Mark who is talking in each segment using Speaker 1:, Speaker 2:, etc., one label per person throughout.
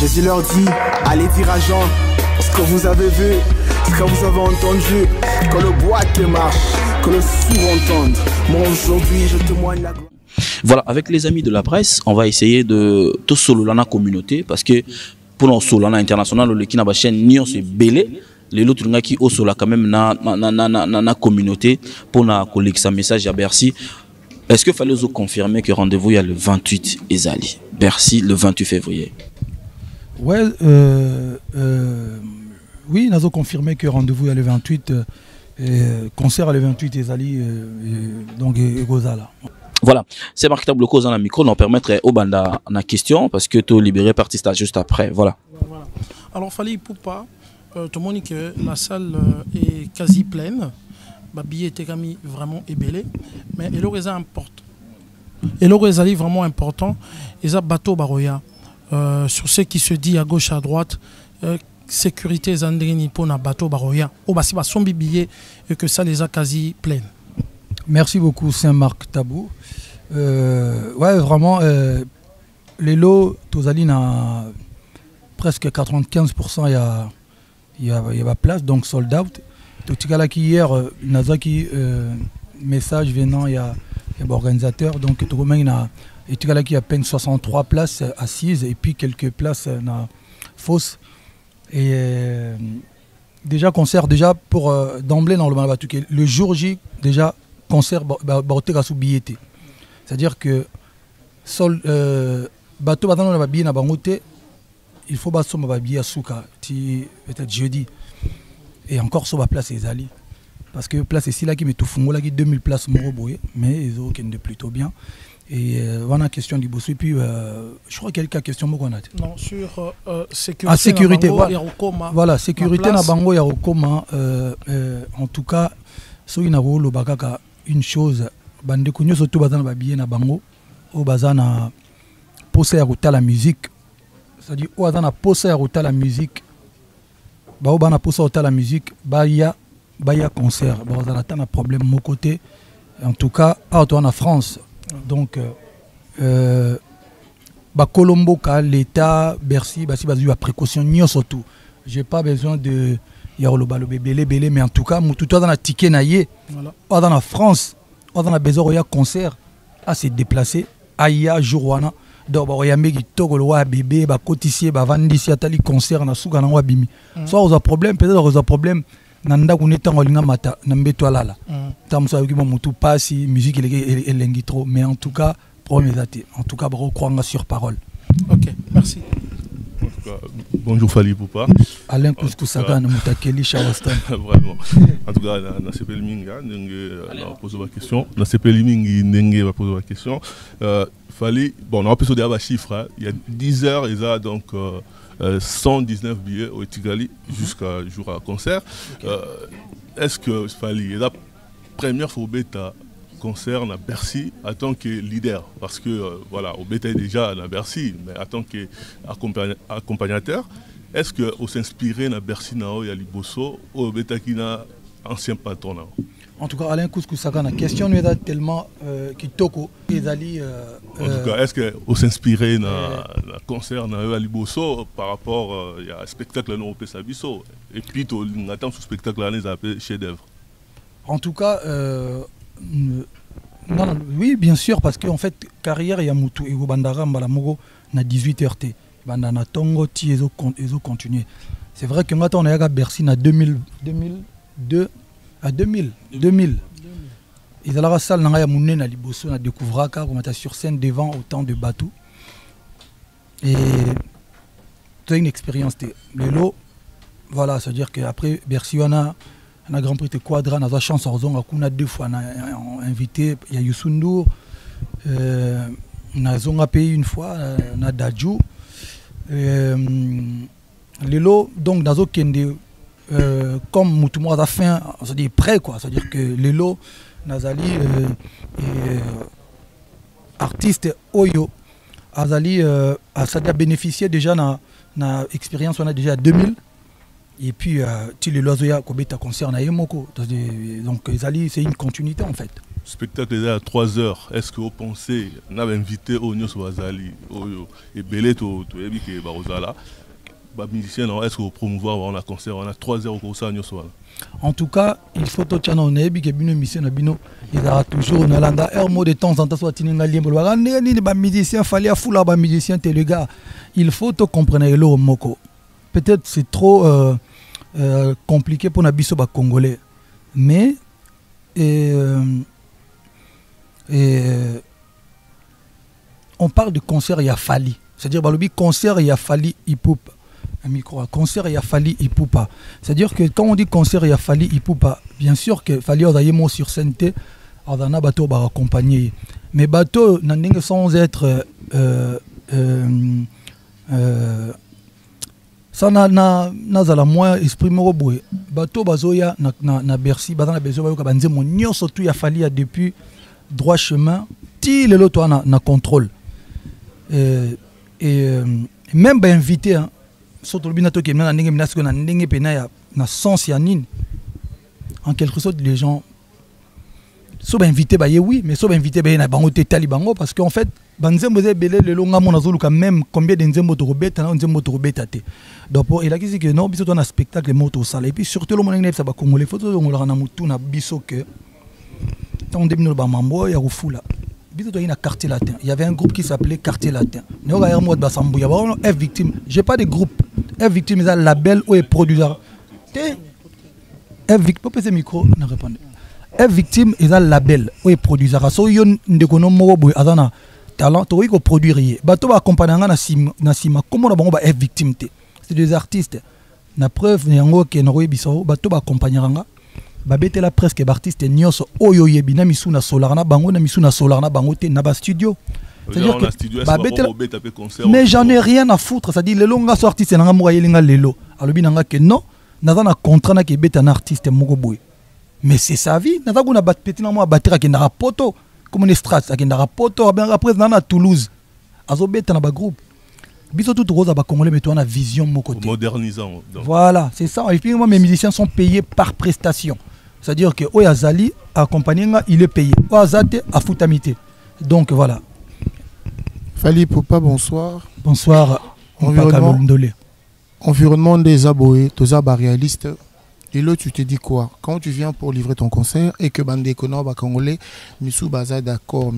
Speaker 1: Jésus leur dit, allez dire à Jean ce que vous avez vu, ce que vous avez entendu, que le boîte marche, que le sourd entende. Moi aujourd'hui je témoigne la gloire.
Speaker 2: Voilà, avec les amis de la presse, on va essayer de tout solo la communauté parce que pour nos solo international le qui n'a pas chaîne ni on se belé les autres qui au solo quand même na communauté pour na collecter sa message à Bercy. Est-ce que fallait vous confirmer que rendez-vous il y a le 28 Ezali Bercy le 28 février?
Speaker 3: Ouais, oui, nous avons confirmé que rendez-vous il y a le 28 concert le 28 Ezali donc Gozala.
Speaker 2: Voilà, c'est Marc Tabloco dans la micro, nous permettre au banda la question parce que tu libéré partiste juste après. Voilà.
Speaker 4: Voilà. Alors, fallait pour pas, tout le monde dit que la salle est quasi pleine. Le billet était vraiment ébélé. Mais il est important. Et le vraiment important. Et ça, bateau Baroya, sur ce qui se dit à gauche, à droite, sécurité Zandrini pour un bateau Baroya. Au bas, c'est son billet et que ça les a quasi pleines.
Speaker 3: Merci beaucoup Saint-Marc Tabou. Ouais, vraiment, les lots, Tozaline a presque 95%, il y a place, donc sold out. Totikala qui hier, Nazaki, message venant, il y a l'organisateur, donc Togomen a qui a à peine 63 places assises et puis quelques places fausses. Et déjà concert, déjà pour d'emblée dans le Malabatuke, le jour J, déjà, concert sous billetté. C'est-à-dire que bateau na billet na bangote, il faut bateau na billet à souka peut-être jeudi et encore sur la place Ezali parce que place ici là qui met tout fungo là qui 2000 places moroboé mais ils ont de plutôt bien et voilà question du boss et puis je crois qu'il y a quelques questions beaucoup
Speaker 4: non sur sécurité
Speaker 3: sécurité
Speaker 4: voilà
Speaker 3: sécurité na bango ya Rokoma en tout cas so ina rolo bakaka une chose bande kunyo surtout bazana ba billet na bango au bazana poser à la musique c'est-à-dire au bazana poser à la musique ba au bana poser à la musique baya concert bazana tana problème mon côté en tout cas en France donc ba Colombo ka l'état Bercy ba si bazu a précaution nyo surtout j'ai pas besoin de ya le belé mais en tout cas tout dans la ticket naïe voilà dans la France on a besoin de concert à se déplacer aya jourwana donc ba yambe ki tokolo wa bébé ba cotissier ba vandisi atali concert na suka na wa bimi soit on a problème peut-être on a problème nanda kuneta ngolinga mata na mbeto alala tamso ki mutu pasi musique elengi trop mais en tout cas premier date en tout cas bro croire sur parole.
Speaker 4: OK, merci.
Speaker 5: Bonjour Fali Poupa.
Speaker 3: Alain Kouskou-Saga na mutakeli Shawastan.
Speaker 5: Vraiment. En tout cas na CPL Minga on pose la question. Na CPL Mingi ndenge va poser la question. Fali bon on a posé des chiffres, il y a 10 heures et ça donc 119 billets au Tigali jusqu'à jour à concert. Est-ce que Fali la première fois bêta concert à Bercy en tant que leader parce que voilà au bêta déjà à Bercy mais en tant qu'accompagnateur est-ce que on s'inspirait à Bercy nao ya liboso au bêta qui n'a ancien patron nao?
Speaker 3: En tout cas Alain Kouskou-Saga la question nous est tellement kitoko ezali
Speaker 5: en tout cas est-ce que on s'inspirait na concert na ya liboso par rapport il y a un spectacle non au Sabiso et puis on attend ce spectacle là les appelle chef d'œuvre.
Speaker 3: En tout cas non, oui, bien sûr, parce qu'en fait, carrière, il y a Moutou et Bandara Mbalamogo, na 18 RT. Bandana Tongo, Ti, ils ont continué. C'est vrai que maintenant, on a à Bercy, na 2002 à 2000. Ils allaient à la salle, na Mouné, na Liboso, na Découvraka, on était sur scène devant autant de bateaux. Et tu as une expérience. Le lot, voilà, c'est-à-dire qu'après Bercy, on a un Grand Prix de Quadra, on a la chance on a 2 fois on a invité, il y a Youssou N'Dour, on a payé une fois, on a Dadju. Les lots, donc dans Kende, comme Moutoumou a fin, c'est-à-dire prêt quoi, c'est-à-dire que les lots, Nazali, artiste Oyo, Azali, ça a bénéficié déjà na expérience, on a déjà 2000. Et puis, les loisirs qui concernent Yemoko. Donc, c'est une continuité en fait.
Speaker 5: spectacle est à 3 heures. Est-ce que vous pensez, on a invité au Nyos Wazali, et Belé, tout et Barozala, musicien, est-ce que vous promouvoir on a concert, on a 3 heures au concert Nyos Wazali?
Speaker 3: En tout cas, il faut que tu aies un émission, il y a toujours un mot de temps en temps, soit il y a un musicien, il fallait un musicien, le gars. Il faut que tu comprennes le moko. Peut-être c'est trop compliqué pour les Congolais, mais on parle de concert, il y a Fali. C'est-à-dire, le concert, il y a Fali, Ipupa. Un micro, concert, il y a Fali, Ipupa. C'est-à-dire que quand on dit concert, il y a Fali, Ipupa, bien sûr que Fali, on a eu sur scène, on a un bateau pour accompagner. Mais bateau, sans être. Ça n'a la moins exprimé au bout. Bateau, bazoya, na Bercy, bazana besoin de banzer mon nion surtout, il y a Fali, depuis droit chemin, ti le lot, na contrôle. Et même invité, hein, surtout le binato qui est na sens yanine. En quelque sorte, les gens sont invités, oui, mais sont invités na bangote talibango parce qu'en fait, banzembo belé le longa mon azulu quand même combien de nzembo to robeta na nzembo to robeta te. Donc il a dit que non, biso un spectacle moto sala et puis surtout le monde ça ba congolais photo on la na mutu na biso que tant de bino ba mambo ya rufula. Biso to ina quartier latin. Il y avait un groupe qui s'appelait Quartier Latin. Nous ga mo ba sambu ya ba F victime. J'ai pas de groupe. F victime est un label ou est producteur. F victime peut micro ne répondre. F victime est un label ou est producteur. So yon ndekono mo boy azana talent to ko produire. Bato ba accompagner na sima comment ba F victime te. C'est des artistes. Na preuve yango ke no biso bato ba accompagner nga. Babete la presque artiste nyonso oyo yebi na misu na solar na bango na misu na solar na bango te na ba studio. C'est-à-dire que babete mais j'en ai rien à foutre, ça dit le longa so artiste na nga mo yelinga lelo. Alobi na nga ke non, naza na contrat na ke beta na artiste moko boy. Mais c'est sa vie, naza ko na bat petit na mo batera ke na poto comme une strat ke na poto après na Toulouse. Azo beta na ba groupe. Biso tout rose ba congolais mais toi on a vision mon côté.
Speaker 5: Modernisant. Donc.
Speaker 3: Voilà, c'est ça. Et puis moi mes musiciens sont payés par prestation. C'est-à-dire que Oyazali accompagné il est payé. Oyazate a foutamité. Donc voilà.
Speaker 6: Fali Ipupa, bonsoir.
Speaker 3: Bonsoir.
Speaker 6: Environnement des aboés, tous les réalistes. Et là, tu te dis quoi? Quand tu viens pour livrer ton concert et que Bande Kono ba Congolais, Missou Baza d'accord,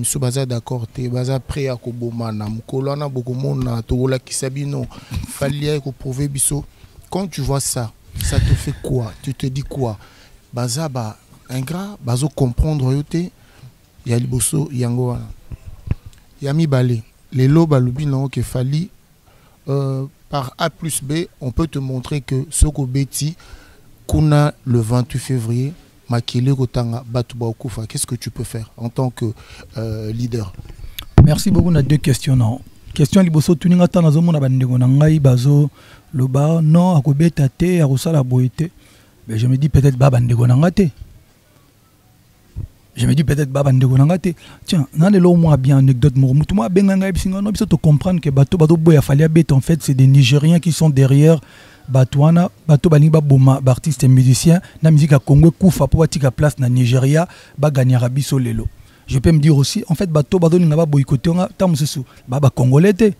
Speaker 6: t'es Baza prêt à Kobomana, Mkolana Bogomona, Togola Kisabino, Falia et prouver Bisso. Quand tu vois ça, ça te fait quoi? Tu te dis quoi? Baza ba ingrat, Bazo comprendre yote, Yaliboso Yango, Yami Balé, les lobes à l'ubino que Fali, par A plus B, on peut te montrer que Soko Beti, Kuna le 28 février, Makele Kotanga Batuba Okufa, qu'est-ce que tu peux faire en tant que leader?
Speaker 3: Merci beaucoup. On a deux questions. Non. Question liboso tuninga tana zomo na bandeko na ngai bazo loba non akobeta te akosala boyete. Mais je me dis peut-être ba bandeko na ngate. Je me dis peut-être ba bandeko na ngate. Tiens, na le lo moi bien anecdote mo mutu moi benga ngai bisinga no biso to comprendre que bato boya fallait bet en fait c'est des Nigériens qui sont derrière Batouana, bato baniba boma, artistes et musiciens, na musique à Congo, Koufa, pour tika place na Nigeria, ba gagner biso lelo. Je peux me dire aussi, en fait, bato n'a pas boycotté, on a tam sous, ba Congolais te,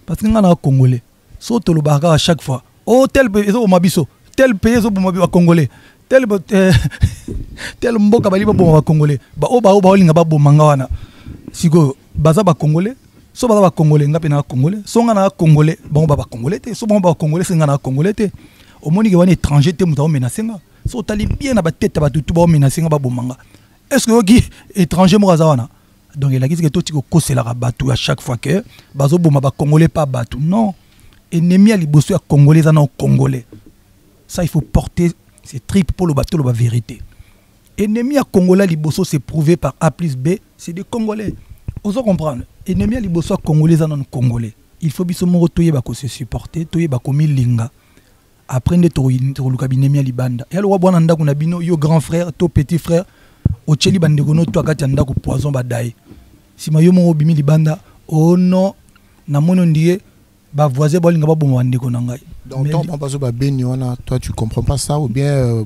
Speaker 3: parce que on a Congolais. Saute le baga à chaque fois. Oh tel pays au mabiso, tel pays au mabiso Congolais, tel mboka baliba boma Congolais. Ba linga ba bomanga wana. Sigo baza ba Congolais. So ba Congolais ngape na Congolais so nga na Congolais bon ba Congolais te so ba Congolais singa na Congolais te au moni ke wana étranger te muta menacer nga so tali bien na ba tête ba tutu ba menacer nga ba bomanga est-ce que qui étranger mo wana donc il a dit que tout tiko kosela ka batu à chaque fois que bazo boma ba Congolais pas batu non ennemi à liboso ya Congolais na Congolais ça il faut porter ces tripes pour le bateau la vérité ennemi à Congolais liboso c'est prouvé par A plus B c'est des Congolais. Vous comprendre. Ennemi à liboso Congolais non Congolais. Il faut biso mo toye ba ko se supporter, toye ba ko milinga. Après ne to luka binemi à libanda. Ya lo bwana ndako na bino yo grand frère, to petit frère, o cheli bande ko no to akati ndako poison ba dai. Si ma yo mo bimi libanda, oh non, na mono ndiye ba voisin ba linga ba bomo ndeko na ngai.
Speaker 6: Dans le temps, toi tu comprends pas ça ou bien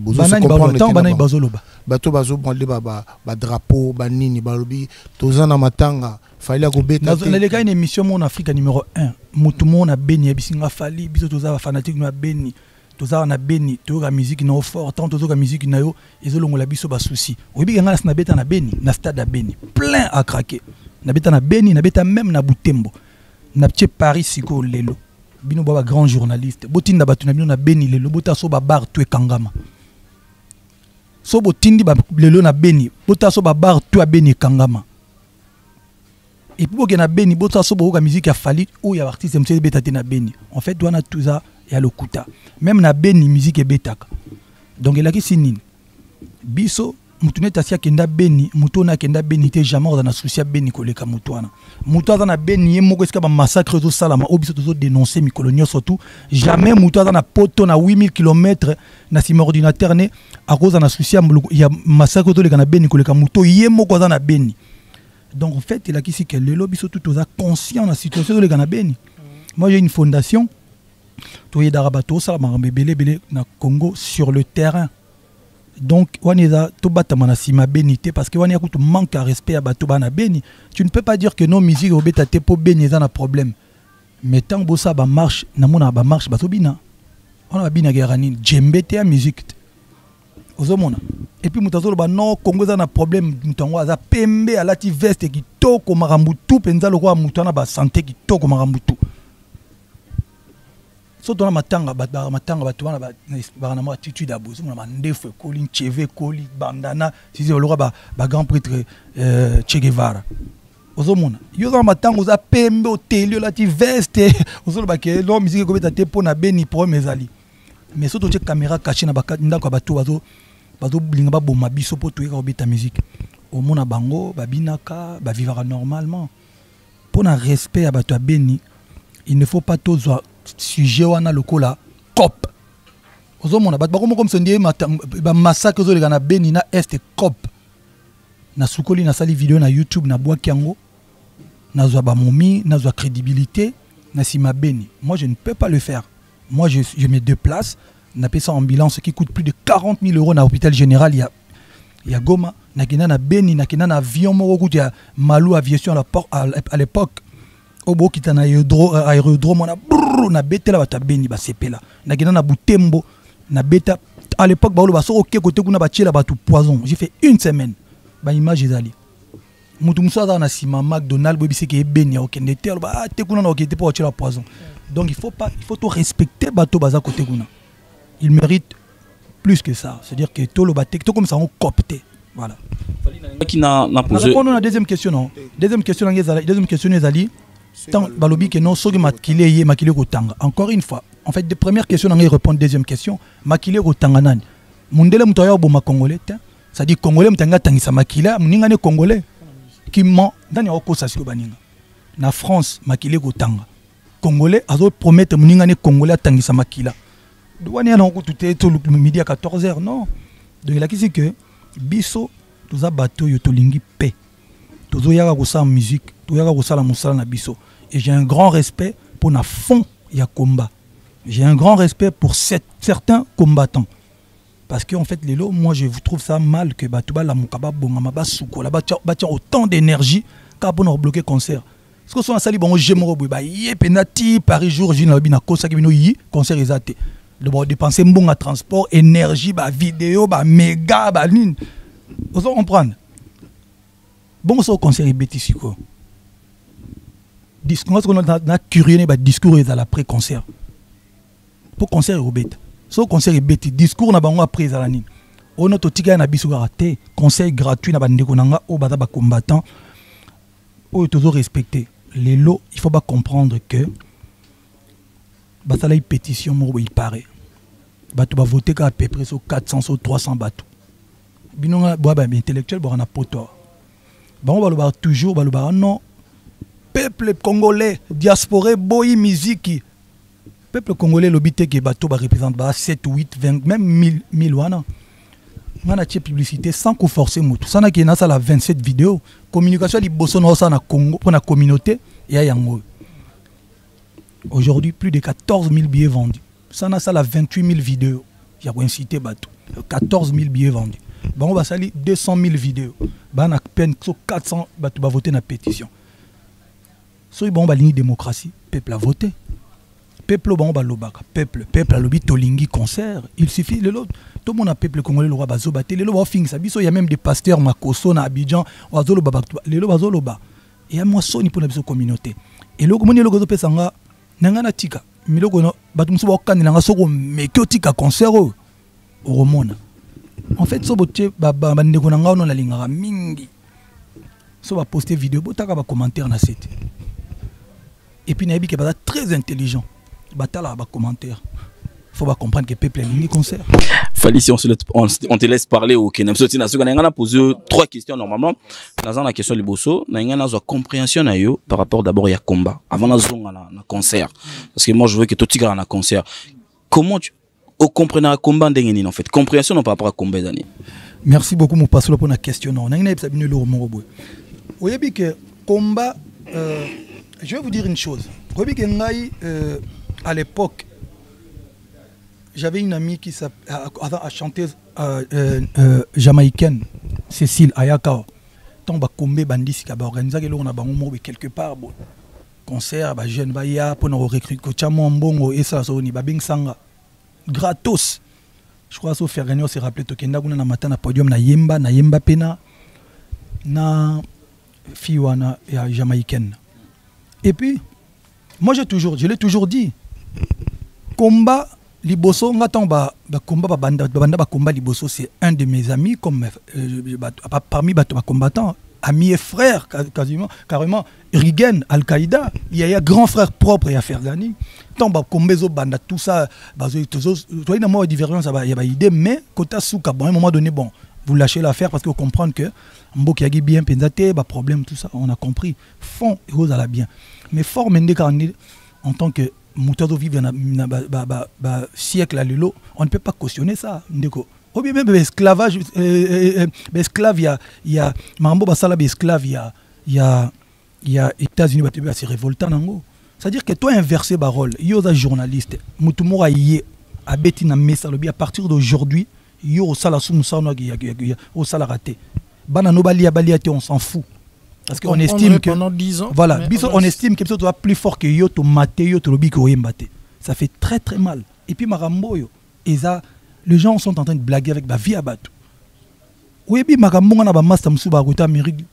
Speaker 6: bato bazo prendre ba drapeau ba nini ba lobi tozana matanga fallait ko beta
Speaker 3: dans les cas une émission mon Afrique numéro 1 mutu mon na beni bisinga fali biso toza fanatique na beni toza na beni to la musique na fort tant tozo la musique na yo ezolongola biso ba souci oyebi nga na beta na beni na stade na beni plein à craquer na beta na beni na beta même na Butembo na petit Paris siko lelo bino baba grand journaliste botinda batu na bino na beni lelo bota so ba bar to ekangama so botindi ba lelo na beni bota so ba bar to a beni kangama et puis boke na beni bota so boka musique a fali ou ya artiste mtse beta te na beni en fait doit na tout ça ya lokuta même na beni musique e betaka donc elaki sinine biso mutune tasia kenda beni mutona kenda beni te jamais na souci beni koleka mutwana mutwana na beni yemoko eska ba massacre zo salama obiso zo dénoncer mikolonio surtout jamais mutwana na poto na 8000 km na sim ordinateur ne à cause na souci ya massacre to leka na beni koleka muto yemoko za na beni donc en fait il a qui que le lobby surtout tous conscient de la situation de leka na beni. Moi j'ai une fondation to yedarabato salama belé na Congo sur le terrain. Donc, on to batamana sima bénité parce que on a tout manque à respect à bato bana béni. Tu ne peux pas dire que nos musiques au beta te po béni ça un problème. Mais tant que ça ba marche, na mona ba marche bato bina. On a bina guerani djembe te a musique. Ozomona. Et puis mutazolo ba non Congo ça un problème mutango za pembe à lati veste qui toko marambutu penza le roi mutana ba santé qui toko marambutu. So dans matanga batu wana ba na attitude abuzu na mandefu koli cheve koli bandana si le roi ba grand prêtre Che Guevara ozomona yo dans matanga za pembe hotel la ti veste ozolo ba ke lo musique ko beta te pona beni pour mezali mais so to che caméra cachée na ba ndako batu bazo blinga ba boma biso po to ka beta musique omona bango ba binaka ba vivre normalement pour un respect à batu beni il ne faut pas tous sujet wana lokola cop ozomona bat bako comme sondie ba massacre zo le na beni na est cop na sukoli na sali vidéo na YouTube na boa kiango na zo ba momi na zo crédibilité na sima beni. Moi je ne peux pas le faire. Moi je me déplace na pesa ambulance qui coûte plus de 40 000 € na hôpital général il y a Goma na kina na beni na kina na avion moko coûte ya Malou aviation à l'époque obo kita na aérodrome na betela bata beni ba sepela na kina na Butembo na beta à l'époque ba lo ba so OK côté kuna ba tiela batu poison. J'ai fait une semaine ba image ezali mutu musa na sima McDonald's bo biseke beni OK ndete ba te kuna na OK te pour tiela poison. Donc il faut tout respecter bato baza côté kuna. Il mérite plus que ça, c'est-à-dire que tout le batek tout comme ça on copte. Voilà.
Speaker 2: Qui n'a posé
Speaker 3: la deuxième question non. Deuxième question ezali tant balobi que non soki makile kotanga. Encore une fois, en fait des premières questions on répondre deuxième question makile kotanga nani. Mundele mutoya bo congolais ça dit congolais mutanga tangisa makila muninga ne congolais qui ment ndani oko sasiko baninga. Na France makile kotanga. Congolais azo promettre muninga ne congolais tangisa makila. Douane ya nango tout le midi à 14h non. Donc la question que biso toza bato yo tolingi paix. Tozo yaka ko sa musique, to yaka ko sala musala na biso. Et j'ai un grand respect pour na fond ya combat. J'ai un grand respect pour certains combattants. Parce que en fait les lots, moi je trouve ça mal que bato ba la mukaba bongama ba suko la ba autant d'énergie ka pour bloquer concert. Parce que son sali bon jemoro ba yepenati Paris jour jina bina kosa ki bino yi concert ezate. De dépenser bon à transport, énergie, bah vidéo, bah méga, bah ligne. Vous comprenez? Bon, ça au concert est bêtise quoi. Discours, on a curieux, bah discours est à l'après-concert. Pour concert est bête. So concert est bêtise. Discours n'a pas après à la ligne. On a tout tigé na biso raté. Conseil gratuit na bande konanga au bata ba combattant. Pour toujours respecter les lots. Il faut pas comprendre que basala pétition mo il paraît. Bato ba voter à peu près sur 400 ou 300 bateaux. Binonga boa ba intellectuel bo na poto. Ba ba toujours ba non peuple congolais diaspora boy musique. Peuple congolais lobité que bato ba représente ba 7 8 20 même 1000 wana. On a publicité sans qu'on forcer mutu. Ça na ki na sala 27 vidéos. Communication li bosso na ça na Congo pour la communauté et yango. Aujourd'hui plus de 14 000 billets vendus. Ça n'a ça la 28 000 vidéos. Il y a incité bateau. 14 000 billets vendus. Bon, on va salir 200 000 vidéos. Bah, on a peine 400 bateaux va voter dans la pétition. So, bon, on va ligne démocratie. Peuple a voté. Peuple, bon, on va l'obaka. Peuple a lobby tolingi concert. Il suffit de l'autre. Tout le monde a peuple congolais, le roi Bazobate. Les lois finissent. Il y a même des pasteurs, Makoso, na Abidjan, Wazoloba. Les lois Bazoloba. Et à moi, Sony pour la communauté. Et le communauté, le gozo pesanga, nangana tika. Miloko no, batumso ba okani nanga soko mekyo tika concert au Romona. En fait, so bote ba ndeko nanga ono la lingara mingi. So ba poster vidéo, botaka ba commentaire na site. Et puis nabi ke ba très intelligent. Batala ba commentaire. Faut pas comprendre que peuple est concert.
Speaker 2: Fali, si on te laisse parler au Kenya. On a posé 3 questions normalement. Dans la question liboso, on a une compréhension par rapport d'abord à combat. Avant la zone à concert. Parce que moi je veux que tout le monde ait un concert. Comment tu comprends un combat en fait? Compréhension par rapport à combat d'année.
Speaker 3: Merci beaucoup mon pasteur pour la question. On a une sabine le Romo. Vous voyez que combat, je vais vous dire une chose. Vous voyez que à l'époque, j'avais une amie qui a chanté jamaïcaine, Cécile Ayakao. Tant que combat bandit qui a organisé quelque part bon concert ba jeune ba ya pour nous recruter coachamo mbongo et ça so ni ba bing sanga gratos. Je crois que faire gagner, c'est rappelé que nous avons un podium na yemba pena na fiwana et jamaïcaine. Et puis moi je l'ai toujours dit, combat liboso ngaton ba combat banda combat liboso, c'est un de mes amis comme parmi les combattants, amis et frères carrément Rigen Al-Qaïda, il y a grand frère propre et à Fergani. Tant ba combat zo banda tout ça toi il y a divergence il y a idée mais kota souka bon à un moment donné bon vous lâchez l'affaire parce que vous comprenez que Mbo qui a bien pensé bah problème tout ça on a compris fond et rose à la bien mais fort mende en tant que moteur de vivre dans siècle à l'élo, on ne peut pas cautionner ça. Ou bien même esclavage, esclave, il y a Mambo Basala, esclave, il y a États-Unis, c'est révoltant. C'est-à-dire que toi, inversé barol, il y a des journalistes, Moutoumora y est, à Bettina Messalobi, à partir d'aujourd'hui, il y a au Sala Soumoussano, au Sala raté. Bananobali, Abaliate, on s'en fout. Parce qu'on estime que
Speaker 4: pendant 10 ans,
Speaker 3: voilà, on estime que soit plus fort que yo to maté yo to lobi ko yembaté. Ça fait très très mal. Et puis Marambo yo, et ça les gens sont en train de blaguer avec ba vie à bateau. Oui bi Makambo na ba master musuba ruta Amérique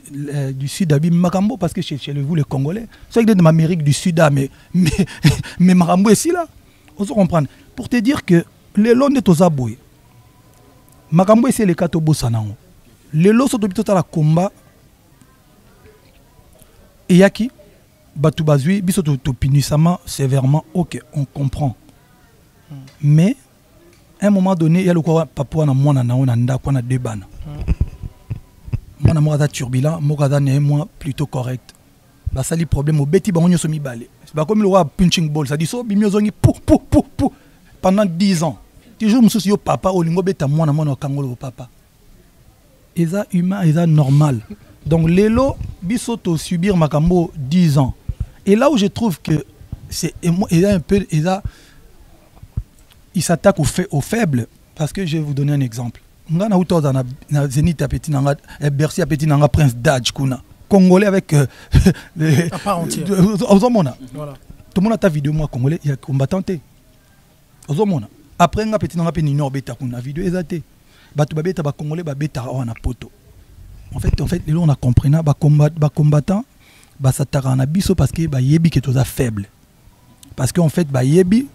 Speaker 3: du Sud abi Makambo parce que chez vous les Congolais, c'est que de l'Amérique du Sud mais Makambo est ici là. On se comprendre. Pour te dire que les longs de tozaboy. Makambo c'est les katobo sanango. Les lots sont depuis la combat. Et yaki, Batou Bazui, biso to punissement sévèrement, ok, on comprend. Mais, à un moment donné, il y a le quoi, papa na moi na nda quoi na deux bannes. Moi na moi turbulent, moi na moi plutôt correct. Bah ça li problème au beti ba onyo somi balé. C'est pas comme le roi punching ball, ça dit so bimio zongi pou pendant 10 ans. Toujours monsieur yo papa olingo beta moi na kangolo papa. Et ça humain, et ça normal. Donc, l'élo, bisoto subir Makambo 10 ans. Et là où je trouve que c'est un peu, il s'attaque aux faibles. Parce que je vais vous donner un exemple. On a Zénith Apeti, Bercy Apeti, Prince Daj, Congolais avec.
Speaker 4: À part entière.
Speaker 3: Voilà. Tout le monde a ta vidéo, moi, Congolais, il y a combattant. Après, on a Petit Nino Beta, on a vidéo, exacté. Batu Babeta, Congolais, Babeta, on a poto. En fait, là, on a compris, les combattants, s'attaquent à biso parce que yebi qui est faible. Parce qu'en fait, yebi,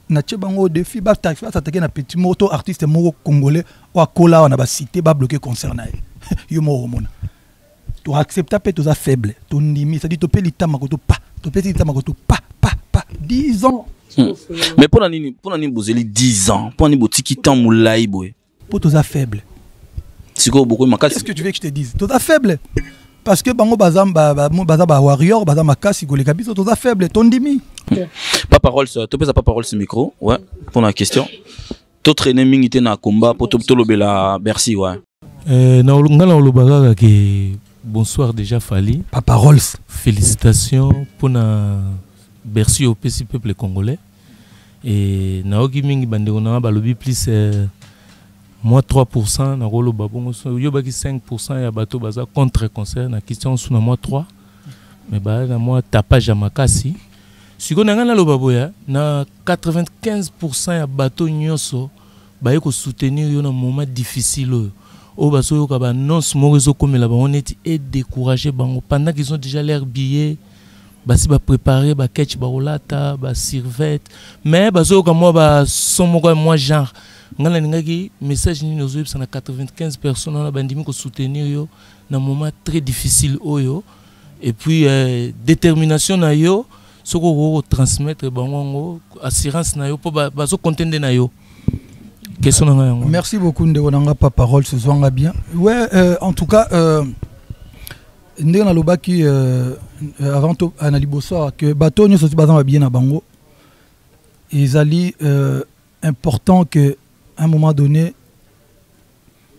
Speaker 3: na tchebango défi, s'attaquer à petit moto artiste congolais, ou à Kola, on a cité, bloqué concernant. Yomo Romona. Tu acceptes que tu es faible. Tu dis, ça dit, tu peux l'ita makoto pas. Tu peux l'ita makoto pas. 10 ans.
Speaker 2: Mais pour l'année, vous avez 10 ans. Pour l'année, vous avez temps moulaï.
Speaker 3: Pour tu es faible.
Speaker 2: Qu'est-ce
Speaker 3: que tu veux que je te dise? Tu es faible. Parce que bango bazam warrior, bazam makasi go les kabiso, tu es faible, ton dimi.
Speaker 2: Pas parole ça, tu peux pas parole ce micro, ouais, pour la question. Tu traîner mingi na combat pour tout le bela Bercy, ouais.
Speaker 7: Bonsoir déjà Fali.
Speaker 3: Papa Rolls.
Speaker 7: Félicitations pour la Bercy au petit peuple congolais. et naoki mingi bandeko na balobi plus moi 3% na rolo babongo yo baki 5% ya bato baza contre concert na question sous na moi 3 mais ba na moi tapage makasi siko na ngana lo baboya na 95% ya bato nyonso ba yeko soutenir yo na moment difficile o baso yo ka ba annonce mo réseau comme là ba on est découragé bango pendant qu'ils ont déjà l'air billet basi ba préparer ba catch ba rolata ba servette mais baso ka moi ba somo ko moi genre ngala ngaki message ni nozo na 95 personnes na bandimi ko soutenir yo na moment très difficile oyo et puis détermination na yo soko ko transmettre bango assurance na yo po bazo contender na yo. Question na yango.
Speaker 3: Merci beaucoup ndeko nanga pa parole ce soir nga bien. Ouais en tout cas ndeko na lobaki avant to anali bosoir que bateau nyo soti bazan ba bien na bango ezali important que à un moment donné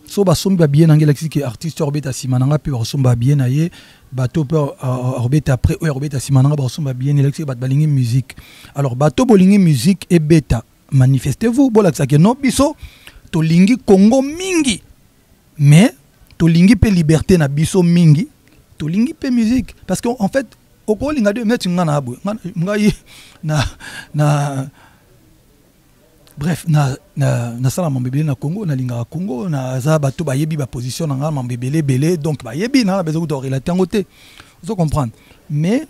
Speaker 3: so ba somba bien ngela que artiste orbeta simananga pe ba somba bien na ye bateau pe orbeta après orbeta simananga ba somba bien elexi ba balingi musique alors bateau bolingi musique et beta manifestez-vous bola que non biso to lingi Congo mingi mais to lingi pe liberté na biso mingi to lingi pe musique parce que en fait au ko linga de mettre ngana abo ngai na bref na sala mambebele na Congo na linga Congo na za bato ba yebi ba position na ngama mambebele belé donc ba yebi na besoin de relater ngote vous comprendre mais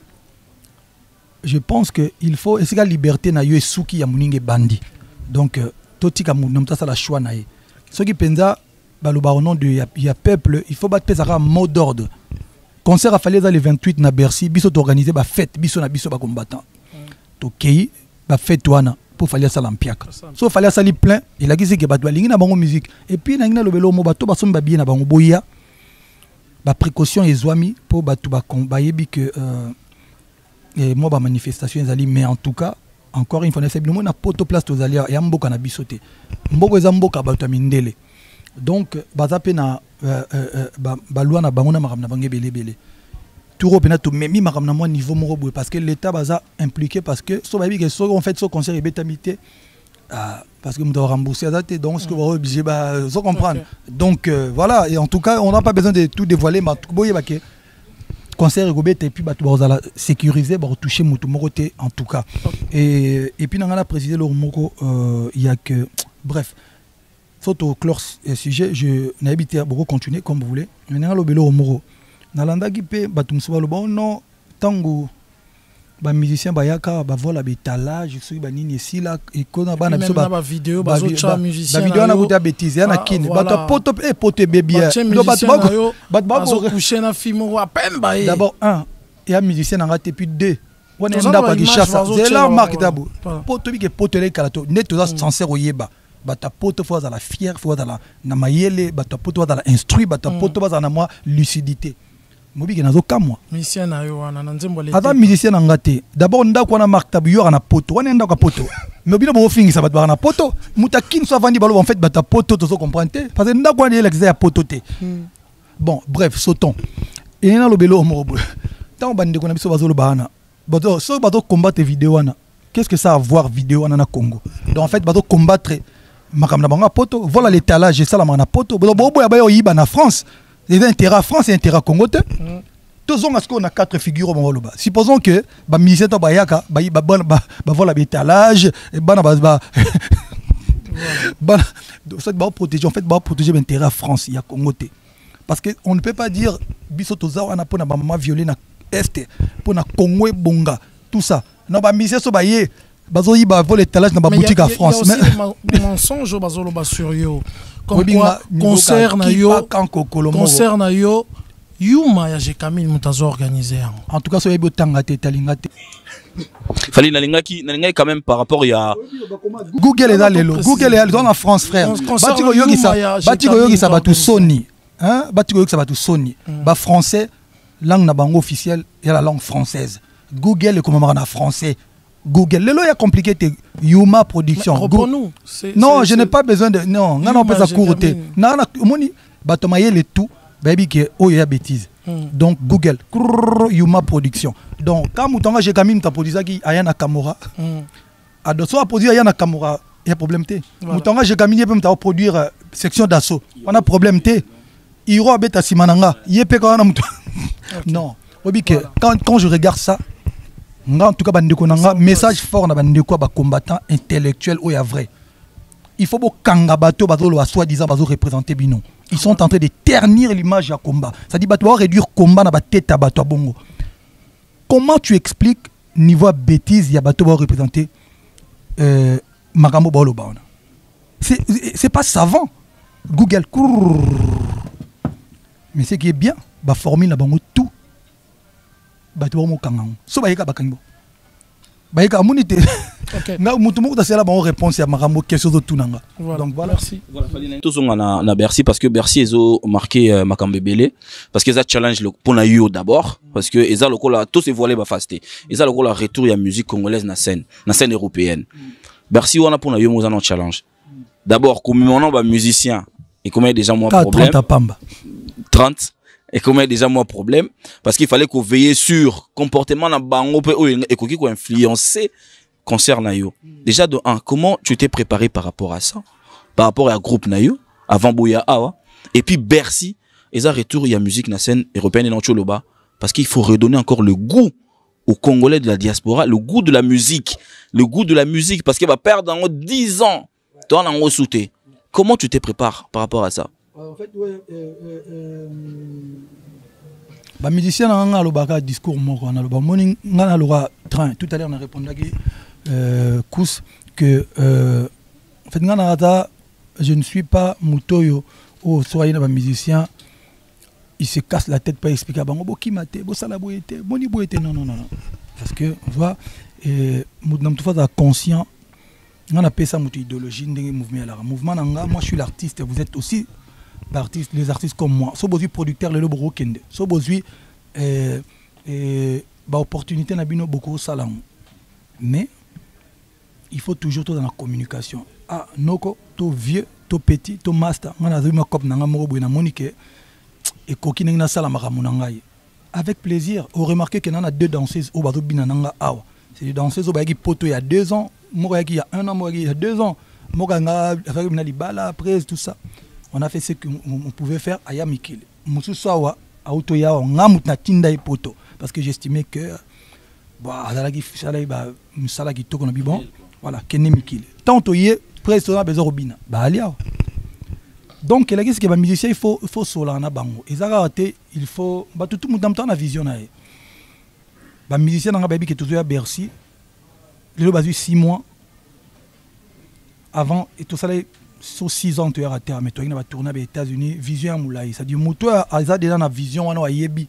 Speaker 3: je pense que il faut essayer la liberté na yo suki ya muninge bandi donc totika munamta sala choix na ye ceux qui penza baloba au nom de ya peuple il faut battre pesara mot d'ordre concert a fallu le 28 na Bercy biso organiser ba fête biso na biso ba combattant to kei ba fête wana pour fallait ça l'ampiaka so fallait ça li plein il a dit que bato balingi na bango musique et puis na ngina lobelo mo bato basomba bien na bango boya ba précaution ezwami pour bato ba yebi que et moi ba manifestation ezali mais en tout cas encore une fois c'est bien na poto place to zalia ya mboka na bisote mboko eza mboka bato mindele donc bazape na ba loi na bango na makamna bango belebele tout pena to memi makamna moi niveau moko parce que l'état baza impliqué parce que so babi que so en fait so conseil et bétamité parce que nous devons rembourser à date donc ce que vous obligé ba so comprendre donc voilà et en tout cas on n'a pas besoin de tout dévoiler mais boye ba que concert et puis bah la sécuriser bah toucher mutu moroté en tout cas et puis on a précisé le moko il y a que bref faut clore sujet je n'habite beaucoup continuer comme vous voulez maintenant le belo moro nalanda ki pe batum soba le bon non tango ba musicien ba yaka ba vola bétalage soki ba nini sila et kona ba na biso ba
Speaker 4: vidéo ba zocha musicien
Speaker 3: ba vidéo na kuta bêtise ya na kini ba poto e poto bébé
Speaker 4: do ba zo coucher na film à peine ba
Speaker 3: d'abord un et un musicien na ngate puis deux on est nda pa ki chassa c'est la marque d'abord poto bi ke poto le kalato net to sincère oyeba bata poto fois à la fière fois à la na mayele bata poto à la instruit bata poto à na moi lucidité mobi nazo kamwa
Speaker 4: musicien na yo wana na nzembo le
Speaker 3: ava musicien na ngate d'abord ndako na marque tabu yo na poto wana ndako poto mais obino bo fingisa bat na poto mutakin so vandi balo en fait bata poto to so comprendre parce que ndako na l'exer ya poto te bon bref sautons et na lobelo morobo tant bande ko na biso bazolo bana bato so bato combattre vidéo wana qu'est-ce que ça a à voir vidéo wana na Congo donc en fait bato combattre makamna banga poto voilà l'étalage ça la na poto bobo ya ba yo yiba na France. Les intérêts France et intérêts Congo. Tous on a ce qu'on a quatre figures au Moloba. Supposons que ba musicien to bayaka ba voilà l'étalage et ba ça va protéger en fait ba protéger l'intérêt France il y a Congo parce que on ne peut pas dire biso toza wana pona ba mama violer na est pona Congo et bonga tout ça. Non ba musicien so baye bazo yi ba voler l'étalage na ba boutique à France
Speaker 4: mais mensonge bazo lo ba sur yo. Comme quoi, concert na yo, Yuma ya Jekamil mutazo organisé.
Speaker 3: En tout cas, ça y est botanga te talingate.
Speaker 2: Fallait nalinga quand même par rapport à
Speaker 3: Google est là Google est dans la France frère. Batiko yogi ça va tout Sony. Hein? Batiko yogi ça va tout Sony. Ba français langue na bango officielle et la langue française. Google est comme en français. Google, le lot est compliqué, Yuma Production. Non, je n'ai pas besoin de. Non, on peut s'accourir. Non, moni, batomaye le tout, baby qui est oh, il y a bêtise. Donc Google, Yuma Production. Donc quand Moutanga j'ai quand même ta produit qui Ayana Kamora, Adosso a produit ya na Kamura, il y a problème té. Moutonga j'ai gaminé peut me produire section d'assaut. On a problème té. Iro abeta simananga, yepé quand on a mouton. Non, quand je regarde ça, en tout cas bandeko nanga message fort na bandeko ba combattant intellectuel ou ya vrai. Il faut beau kanga bato bazolo a soi-disant bazo représenter bino. Ils sont en train de ternir l'image du combat. Ça dit bato réduire combat na ba tête à bato bongo. Comment tu expliques niveau bêtise ya bato ba représenter magambo bolo baona. C'est pas savant. Google mais ce qui est bien, ba formule na bango tout. Bato mo kanga. So ba yeka bakango. Ba yeka amunité. OK. Na mutu moko dasela ba réponse ya magambo quelque chose de tout nanga. Donc voilà. Merci.
Speaker 2: Voilà, tous on a Bercy parce que Bercy ils ont marqué Makambe Belé parce que ça challenge pour na yo d'abord parce que eza lokola tous se voiler ba fasté. Eza lokola retour ya musique congolaise na scène européenne. Bercy on a pour na yo mo un challenge. D'abord comme on ba musicien et combien déjà moi problème 30 et combien déjà moi problème parce qu'il fallait qu'on veille sur comportement na bango et qu'on influencer concert Nayo. Déjà de 1, comment tu t'es préparé par rapport à ça? Par rapport à groupe Nayo avant Boya Awa et puis Bercy et ça retour il y a musique na scène européenne et non Choloba parce qu'il faut redonner encore le goût aux Congolais de la diaspora, le goût de la musique parce qu'il va perdre en 10 ans. Toi on a sauté. Comment tu t'es préparé par rapport à ça?
Speaker 3: En fait, les musiciens ont un discours mort. Train. Tout à l'heure, on a répondu à Kous que en fait, je ne suis pas Moutoyo ou soyez un musicien. Il se casse la tête pour expliquer bon qui m'a été, bon ça la boité, bon il boité non. Parce que on voit nous sommes conscients. On appelle ça notre idéologie, mouvement. Moi, je suis l'artiste. Vous êtes aussi les artistes comme moi. So besoin producteur le lobo kende. So besoin opportunité na bino beaucoup salam. Mais il faut toujours tout dans la communication. Ah noko to vieux, to petit, to master. On a vu ma cop nanga moko na monique et kokine na sala makamuna ngai. Avec plaisir. Vous remarquez qu'il y en a 2 danseuses au bateau binananga awa. C'est des danseuses au bateau poto il y a 2 ans. Moi il y a 1 an, moi il y a 2 ans. Moi avec Nalibala après tout ça. On a fait ce qu'on pouvait faire à Yamikil. Moussou Sawa, à Otoya, on a moutna tinda et poto. Parce que j'estimais que. Voilà, Kenne Mikil. Tant que y presque on a besoin de Robina. Donc, ce que les musiciens, il faut solana bango. Et ça, il faut. Tout le monde a une vision. Les musiciens, on a baby qui est toujours à Bercy. Il a 6 mois. Avant, et tout ça, sur 6 ans, tu es à terre, mais tu vas tourner aux États-Unis, vision à Moulaï. Ça dit, Moutoua a déjà une vision, on a yebi.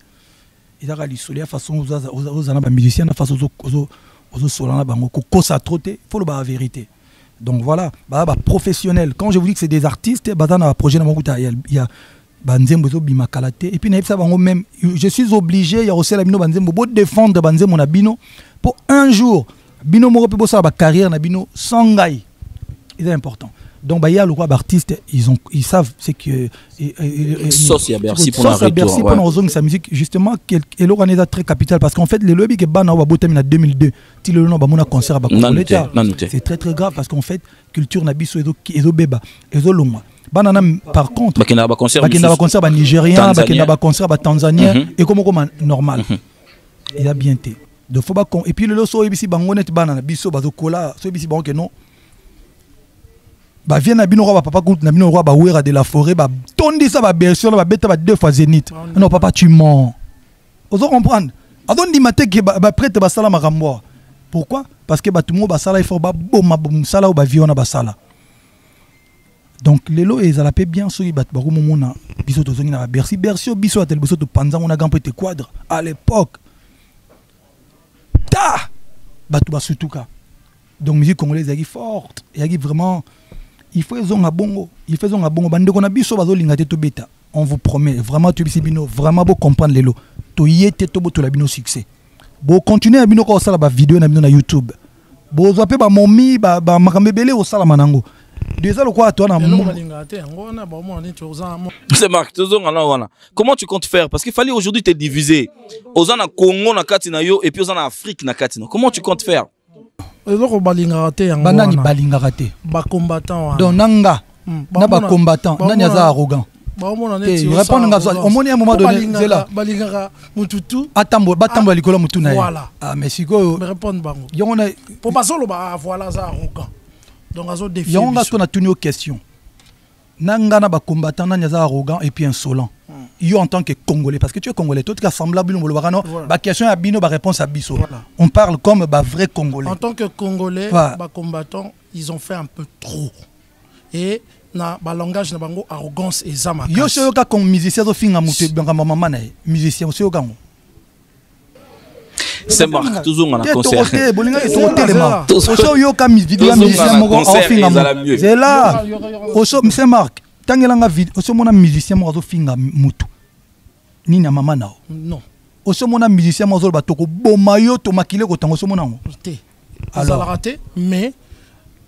Speaker 3: Il a ralisé la façon aux musiciens, la façon aux solana bango, qu'on s'est trotté, il faut le la vérité. Donc voilà, professionnel. Quand je vous dis que c'est des artistes, dans un projet, il y a Banzembo Bima Kalate. Et puis, même, je suis obligé, il y a aussi la Bino Banzembo, pour défendre Banzembo Nabino pour un jour. Bino Moro peut sa carrière Nabino sans gaï. C'est important. Donc, il y a le roi d'artistes, ils savent ce que.
Speaker 2: Sauce à Bercy pour la
Speaker 3: Bercy pour sa musique, justement, et l'or est très capital parce qu'en fait, les lobbies qui ban en 2002, si le nom a concert à c'est très très grave parce qu'en fait, culture nabiso et beba, et longa. Banana, par contre,
Speaker 2: bakina ba concert
Speaker 3: nigérien, bakina ba concert tanzanien, et comme normal. Il a bien été. Et puis le loso ebisi bangonet banana biso bazokola, so ebisi bango que non. Ba vient na bino roi papa gout na bino roi ba wera de la forêt ba tondi ça ba bersion ba beta ba 2 fois zénith. Non papa tu mens. Ozo comprendre. Adon di maté que ba prête ba sala makambo. Pourquoi? Parce que ba tout monde ba sala il faut ba boma sala ou ba viona ba sala. Donc lelo ezala pe bien so bat ba mona biso to zongi na Bercy biso atel biso to panza on a grand petit quadre à l'époque. Ta ba tout ba sutuka. Donc musique congolaise est forte, il y a vraiment il faut zonga bongo, bande qu'on a biso bazo lingate to beta. On vous promet vraiment tu bino vraiment beau comprendre lelo. To yete to boto la bino succès. Bo continuer à bino ko sala ba vidéo na bino na YouTube. Bo zape ba momi ba makambebele au sala manango. Déjà le quoi toi na
Speaker 2: c'est Marc, comment tu comptes faire parce qu'il fallait aujourd'hui te diviser. Aux en Congo na kati na yo et puis aux en Afrique na kati. Comment tu comptes faire?
Speaker 4: eloko balingaka te yango
Speaker 3: banani balingaka te
Speaker 4: bacombattant wana
Speaker 3: donc nanga na bacombattant nani aza arrogant répondre nga omoni un moment donné zela
Speaker 4: balingaka mututu
Speaker 3: batambola likolo mutu na ye mais sikoyo
Speaker 4: répondre bango
Speaker 3: yango na
Speaker 4: po basoloba voilà aza arrogant donc azo défier
Speaker 3: yango nga tona tuni yo question nanga na bacombattant nani aza arrogant et puis insolent yo en tant que Congolais, parce que tu es Congolais, tout est semblable, la question à Bino, la réponse à Bisso. On parle comme vrai Congolais.
Speaker 4: En tant que Congolais, les combattants, ils ont fait un peu trop. Et na ba langage na bango arrogance et zama.
Speaker 3: Yo se yoka comme musicien zo finga muté banga mama na musicien se yoka ngo.
Speaker 2: C'est marque toujours on a concert.
Speaker 3: Bolinga to tellement. Oso yoka musicien moko a finga muté. C'est là. Oso c'est marque. Tangelanga vide, oso mona musicien mo zo finga mutu. Nini mama nao.
Speaker 4: Non.
Speaker 3: Oso mona musicien mo zo ba toko bomayo to makile ko tango so mona ngo.
Speaker 4: Té. Alors raté mais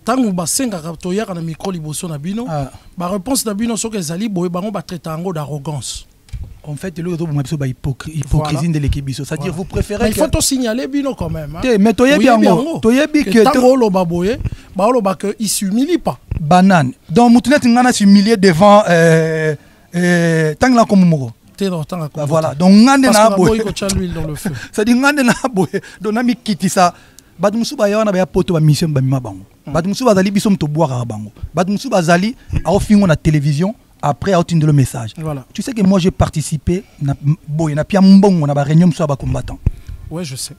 Speaker 4: tango basenga to yaka na micro liboso na bino ba réponse na bino soki ezali boye bango ba traiter yango d'arrogance.
Speaker 3: En fait le zo biso ba hypocrisie de l'équipe biso, c'est-à-dire vous préférez
Speaker 4: il faut to signaler bino quand même.
Speaker 3: Té mais to yebi yango, to yebi que
Speaker 4: tango lo ba boye, ba lo ba que il s'humilie pas.
Speaker 3: Banane. Donc mutunet ngana s'humilier devant tangla comme moko. Voilà. Donc ngande na boye. C'est-à-dire ngande na boye. Donc na mi kiti ça. Bad musu ba yana ba poto ba mission ba mima bango. Bad musu ba zali biso mto boire bango. Bad musu ba zali a ofingo na télévision après a otinde le message.
Speaker 4: Voilà.
Speaker 3: Tu sais que moi j'ai participé na boye na pia mbongo na ba réunion so ba combattant.
Speaker 4: Ouais, je sais.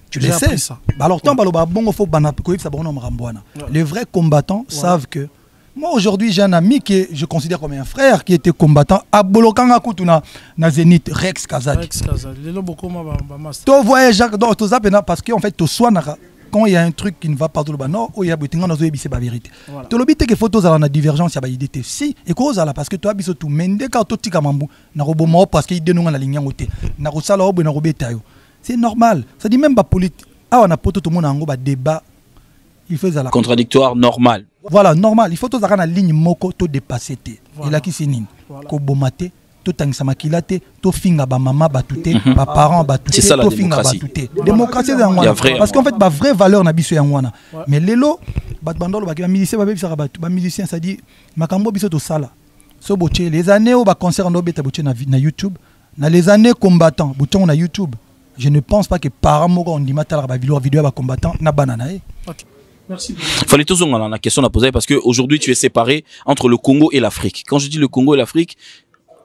Speaker 3: Tu le sais. Bah alors tant baloba bongo faut bana ko ça bono mrambwana. Les vrais combattants savent que moi aujourd'hui j'ai un ami que je considère comme un frère qui était combattant à Bolokanga Kutuna na Zénith Rex Kazadi.
Speaker 4: Rex Kazadi. Les lobo comment ba master.
Speaker 3: To voyage Jacques donc to zapena parce que en fait to soinara quand il y a un truc qui ne va pas dans le bas non, il y a betinga na zo yebise ba vérité. To lobite que photos à la divergence ya ba idée si et cause là parce que toi biso tout mende ka to tika mambu na robomo parce que ide nonga na ligne ngote na ko sala obo na robeta yo. C'est normal. Ça dit même pas politique. Ah on a poto tout le monde en gros débat. Il fait ça là.
Speaker 2: Contradictoire normal.
Speaker 3: Voilà, normal. Il faut tout ça la ligne moko to dépasser té. Et là qui c'est nini. Ko bomate, to tangisa makilate, to finga ba mama ba touté, ba parents ba touté, to finga ba touté. Démocratie c'est en parce qu'en fait ba vraie valeur na biso en wana. Mais lelo ba bandolo ba musicien ba bisa ba musicien ça dit makambo biso to sala. So boché les années au ba concert no beta boché na YouTube, na les années combattants, boton na YouTube. Je ne pense pas que par moko on dit matala ba vidéo ba combattant na banana.
Speaker 4: OK. Merci.
Speaker 2: Fallait toujours dans la question à poser parce que aujourd'hui tu es séparé entre le Congo et l'Afrique. Quand je dis le Congo et l'Afrique,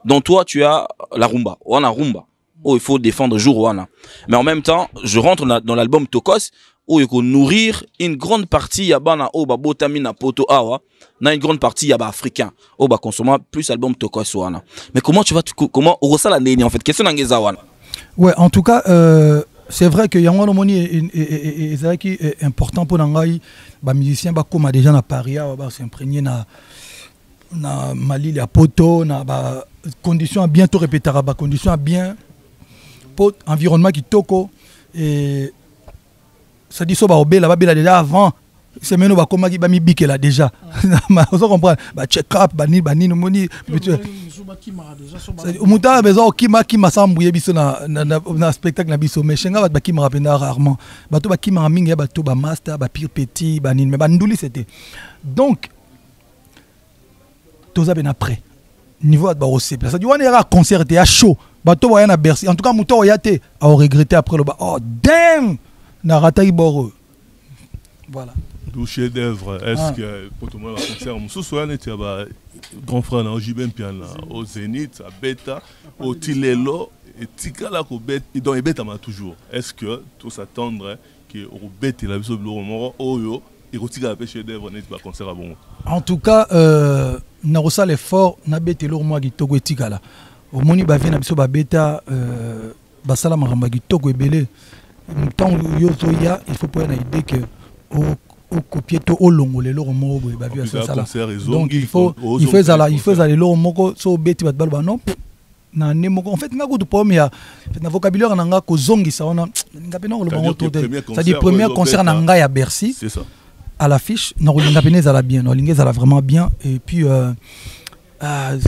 Speaker 2: dans toi tu as la rumba. On a rumba. Oh, il faut défendre jour wana. Mais en même temps, je rentre dans l'album Tokos où il faut nourrir une grande partie yabana oh ba botamina poto awa, na une grande partie yaba africain. Oh ba consommer plus album Tokos wana. Mais comment tu vas comment on la neni en fait? Question ngeza wana.
Speaker 3: Ouais, en tout cas c'est vrai que Yango Moni est important pour les musiciens comme déjà na Paris, ba s'imprégner na Mali à poto na ba conditions bientôt répétera ba conditions bien pot environnement qui toko et ça dit so ba obela ba bela déjà avant c'est maintenant ba koma ki ba mi bike là déjà on comprend ba check up bani moni muta bezo kima sambuye biso na spectacle na biso mais chenga ba kima rapenda rarement bato ba kima mingi bato ba master ba pire petit banine mais banduli c'était donc toza ben après niveau ba aussi ça dit on ira concert et à chaud bato voya na Bercy en tout cas muto ya te a regretter après le oh damn na rata iboro voilà
Speaker 5: du chef d'œuvre est-ce que pour tout le monde va concert muso soyane tu ba grand frère na Jibem piano au Zénith à Beta au Tilelo et tikala ko bet donc et Beta ma toujours est-ce que tout s'attendre que au Bet la biso bloro moro oyo et kotika pe chef d'œuvre net ba concert à bon
Speaker 3: en tout cas na rosal effort na Bet lo mo kitoko etikala au moni ba vient na biso ba Beta ba sala maramba kitoko ebele tant yo ya il faut pas na idée que au copier to au longo le loro moko ba via ça là donc il faut ça le loro moko so beti bat balba non na nemoko en fait ngako to premier na vocabulaire na ngako zongisa ona ngapena le bango to ça dit premier concert na nga ya Bercy
Speaker 5: c'est ça
Speaker 3: à l'affiche na ngapena ça la bien no lingeza la vraiment bien et puis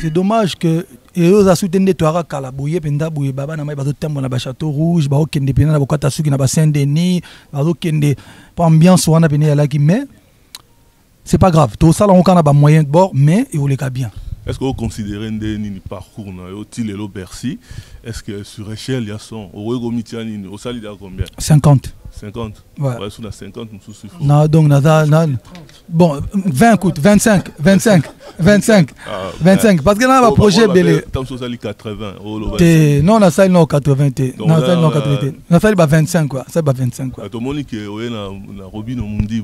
Speaker 3: c'est dommage que et aux assoutendé toi kala boye penda boye baba na mai bazo tembo na ba château rouge ba okende pena na bokata suki na ba Saint-Denis bazo kende pas ambiance wana pena ya laki mais c'est pas grave tout ça là on a ba moyen de bord mais il voulait bien.
Speaker 5: Est-ce que vous considérez un parcours au Tilelo Bercy? Est-ce que sur échelle il y a son au Mitiani au Salida combien? 50. 50. Ouais. Ouais, sur la 50 nous suffit.
Speaker 3: Non donc bon 20 coûte 25 ah, 25 parce que là un projet belé.
Speaker 5: Tant sur Sali 80.
Speaker 3: Non la salle non 80. Non salle non 80. La salle ba 25 quoi, ça ba 25 quoi.
Speaker 5: To moni que na Robin Mundi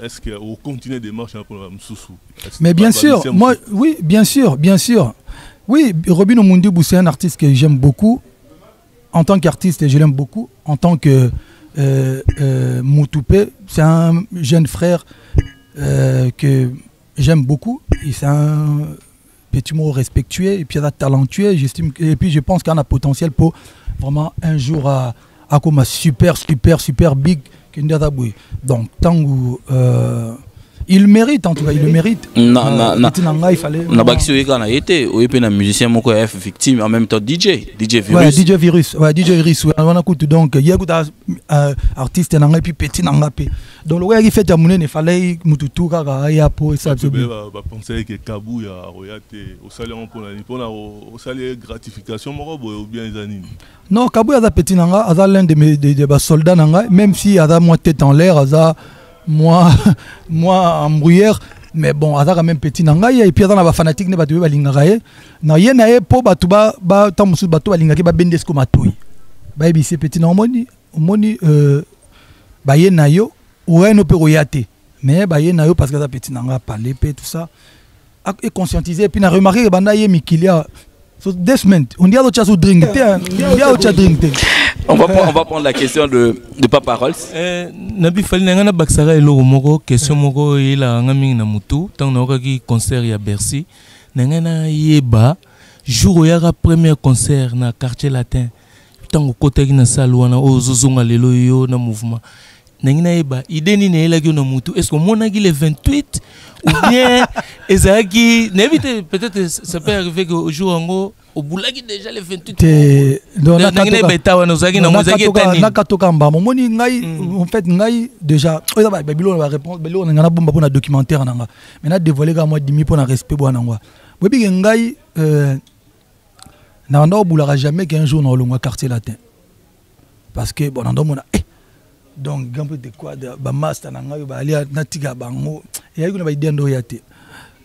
Speaker 5: est-ce que au continuer des marches pour Msusu?
Speaker 3: Mais bien sûr, moi oui, bien sûr. Oui, Robin Omundibu c'est un artiste que j'aime beaucoup. En tant qu'artiste, je l'aime beaucoup. En tant que Moutoupé, c'est un jeune frère que j'aime beaucoup. C'est un petit mot respectueux et puis il est talentueux. Et puis je pense qu'il a un potentiel pour vraiment un jour à comme un super big. Donc tant que il mérite en tout cas, il le mérite.
Speaker 2: Il fallait. On a bakisi oyekana été, oyepena musicien moko F victime en même temps DJ Virus.
Speaker 3: Ouais, DJ Virus. On écoute donc il y a artiste nanga puis petit nanga pe. Donc le gars qui fait amune ne fallait mututu kaka ya po ça
Speaker 5: se bien. Ba penser que Kabou ya royate au salaire pour au salaire gratification moko ou bien zanini.
Speaker 3: Non, Kabou ya petit nanga, aza l'un des soldats nanga même si aza moi tête en l'air, aza moi en bruyère mais bon aza quand même petit nanga et puis dans la fanatique ne batu balingaka ye na ye na ye po batu ba tamusu batu balingaki ba bendesko matoi ba ebisi petit na omoni ba ye na yo ouais no pe royate mais ba ye na yo parce que ça petit nanga parler pe tout ça et conscientiser puis na remarquer banda ye mikilia so des semaines on dit à l'autre chasse drink
Speaker 2: on va prendre la question de Papa Rolls.
Speaker 7: Nabi fali na ngana baksara elo moko question moko ila ngami na mutu tant na okaki concert ya Bercy na ngana yeba jour ya premier concert na quartier latin tant ko kotaki na salle wana ozozonga lelo yo na mouvement na ngina yeba ideni na ela na mutu est-ce que monaki le 28 ou bien ezaki n'évite peut-être ça peut arriver que au jour en au boulagi déjà le 28
Speaker 3: en fait ngai déjà babilo va répondre babilo ngana bomba pour na documentaire nanga maintenant dévoiler ga moi dimi pour na respect bwana ngwa bobi ngai na ndo boulera jamais qu'un jour dans le quartier latin parce que bon ndo mona donc gampe de quoi de ba master nanga ba ali na tiga bango et ayi kuna ba idendo yate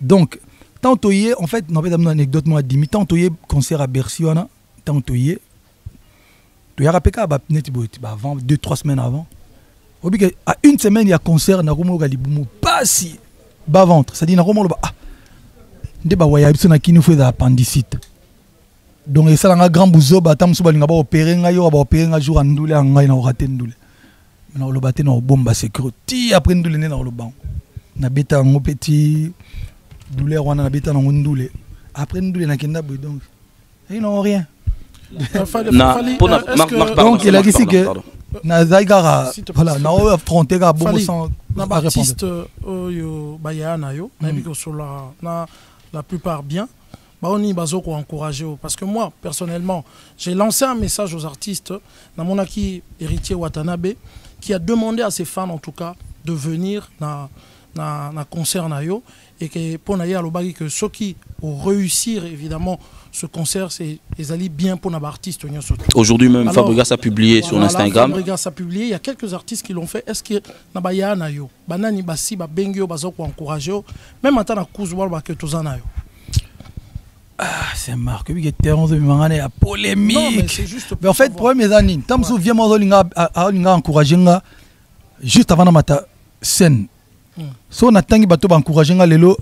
Speaker 3: donc tantôt hier en fait non pas une anecdote moi dimi tantôt hier concert à Bercy on a tantôt hier tu y a rappelé ba net avant 2-3 semaines avant à une semaine il y a concert na Romo Galibumu pas si bas ventre ça dit na Romo ah de ba waya biso na kini fait appendicite donc ça nga grand bouzo ba tam suba linga ba opérer nga yo ba opérer nga jour ndule nga na raté ndule na lo baté na bomba sécurité après ndule na lo ban na beta ngo petit douleur wana na beta na ndule après ndule na kenda boy donc ils n'ont rien donc il a dit que na zaigara voilà na affronter ga bon sans
Speaker 4: artiste yo bayana yo na biko sola na la plupart bien baoni bazoko encourager parce que moi personnellement j'ai lancé un message aux artistes na monaki héritier Watanabe qui a demandé à ses fans en tout cas de venir na concert na yo et que pour naïe alobaki que ceux qui ont réussir évidemment ce concert c'est les alliés bien pour nos artistes.
Speaker 2: Aujourd'hui même Fabregas a publié sur Instagram.
Speaker 4: Fabregas a publié, il y a quelques artistes qui l'ont fait. Est-ce que nabaya na yo banani basi ba bengyo bazoko encourager même en tant que Kouzoual ba que tozana yo.
Speaker 3: Ah, c'est marqué que terrain de mangane a polémique.
Speaker 4: Non, mais c'est juste
Speaker 3: mais en fait problème mes amis, tam souviens moi linga encourager nga juste avant mata scène. So na tangi bato ba encourager nga lelo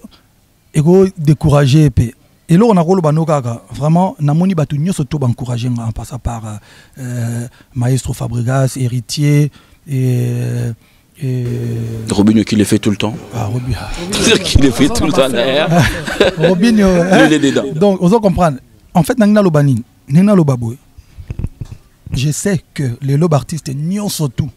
Speaker 3: ego décourager pe. Et là on a rolo banokaka vraiment namoni bato nyoso to ba encourager nga en passant par Maestro Fabregas, héritier et
Speaker 2: Robinho qui le fait tout le temps.
Speaker 3: Ah Robinho
Speaker 2: qui le fait tout le temps derrière.
Speaker 3: Robinho donc on doit comprendre en fait nangna lobani nangna lobaboy. Je sais que les lob artistes nyoso tout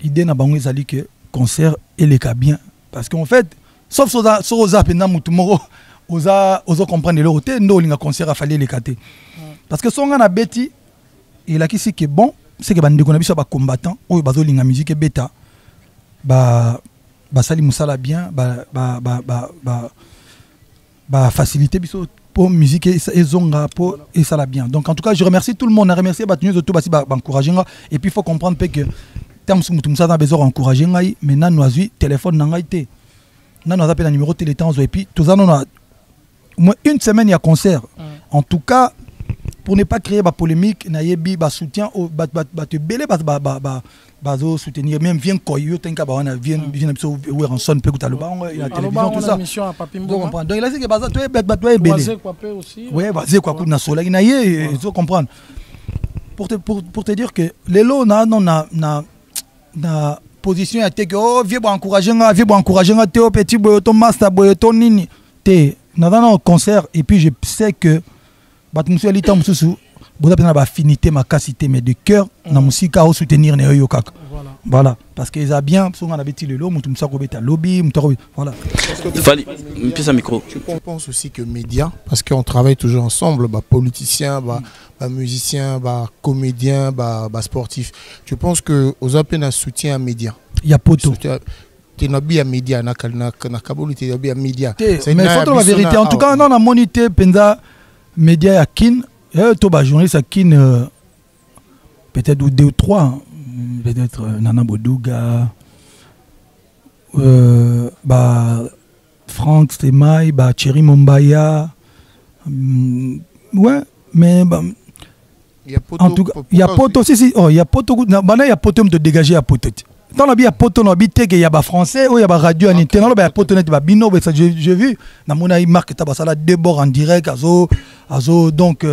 Speaker 3: idée na bango ezali que concert et les cas bien parce qu'en fait sauf soza pena mutu moko oza comprendre le côté ndo linga concert a fallu les cater parce que son na beti il a qui c'est que bon c'est que bande kona biso ba combattant o bazo linga musique beta ba sali musala bien ba faciliter biso pour musique et zonga pour et ça la bien. Donc en tout cas je remercie tout le monde, on a remercié Batunieux de tout basi ba encourager et puis il faut comprendre que terme mutum ça dans besoin encourager ngai maintenant nous azui téléphone nanga été. Nous avons appelé un numéro de téléphone et puis tout ça on a au moins une semaine il y a concert. En tout cas pour ne pas créer ba polémique na yebi ba soutien au ba te belé bazo soutenir même vient koyo tenka ba on vient biso ouvrir en son peut que la télévision tout ça donc il a dit que baza toi belé ouais basé quoi na soleil na ye tu comprendre pour te dire que les lots na position a été que oh vieux encourager te petit boy to master boy to nini te na dans un concert et puis je sais que monsieur Alita mususu boza pena ba affinité ma capacité mais de cœur na musika au soutenir ne yo kaka voilà parce que ils a bien son on a beti le lot mutu musa ko beta lobby voilà
Speaker 2: Fali pisa micro
Speaker 6: je pense aussi que médias parce qu'on travaille toujours ensemble bah politiciens bah musiciens bah comédiens bah sportifs je pense que aux appels un soutien à médias
Speaker 3: il y a poto
Speaker 6: tu n'as bien médias na kabulu tu n'as bien médias
Speaker 3: mais faut la vérité en tout cas non na monité penza médias ya kin to ba journaliste à kin peut-être 2 ou 3 peut-être Nana Boduga bah Franck Stemai bah Thierry Mombaya ouais mais bah en tout cas il y a poto si oh il y a poto bana il y a poto me dégager à poto dans la bien poto no habité que il y a ba français ou il y a ba radio en internet ba poto net ba bino ça j'ai vu na mona il marque ta sala débord en direct azo donc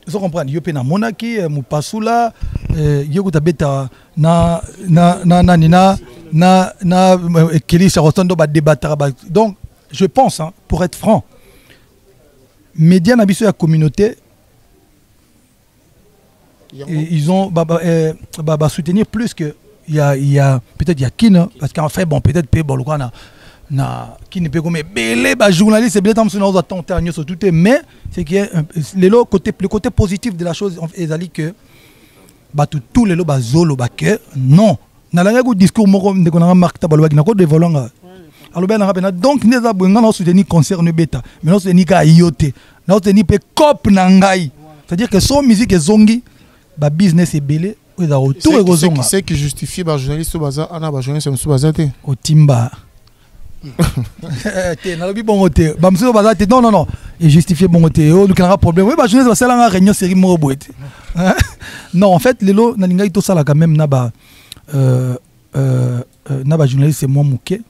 Speaker 3: vous comprenez yo pe na monaki mupasula yo kutabeta na Kelly Rostondo ba débattre donc je pense hein, pour être franc médias na biso ya communauté ils ont soutenir plus que il y a peut-être il y a Kin parce qu'en fait bon peut-être pe bon quoi na qui ne peut comme belé ba journaliste belé tam sona attendre sur tout mais c'est que le côté positif de la chose ezali que ba tout les lo ba zolo ba que non na la go discours moko de kona marque ta balwa na ko développer alors ben na donc neza bonga na soutenir concerne beta mais non soutenir ka yote na soutenir pe cop na ngai c'est-à-dire que son musique ezongi ba business est belé
Speaker 6: c'est qui justifie ba journaliste baza ana ba journaliste musu baza te
Speaker 3: au timba na lobi bon côté ba musu baza te non et justifier bon côté oh le canara problème oui ba journaliste ba sala nga réunion série mo boete non en fait lelo na linga ito sala quand même na ba journaliste c'est moi mouké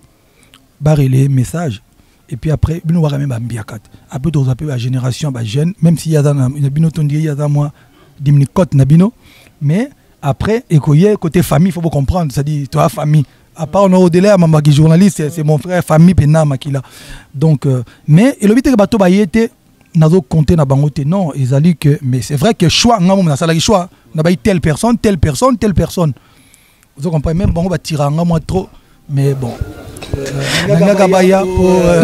Speaker 3: ba relais message et puis après bino wa même ba mbiakat après to zapper la génération ba jeune même si y a dans bino tondi y a dans moi dimni cote na bino mais après côté famille il faut comprendre ça dit toi famille à part on a au-delà maman qui journaliste c'est mon frère famille pena makila donc mais et le but que bato ba yete nazo compter na bangote non ils a dit que mais c'est vrai que choix ngamo na sala choix na ba telle personne vous comprenez même bon ba tiranga moi trop mais bon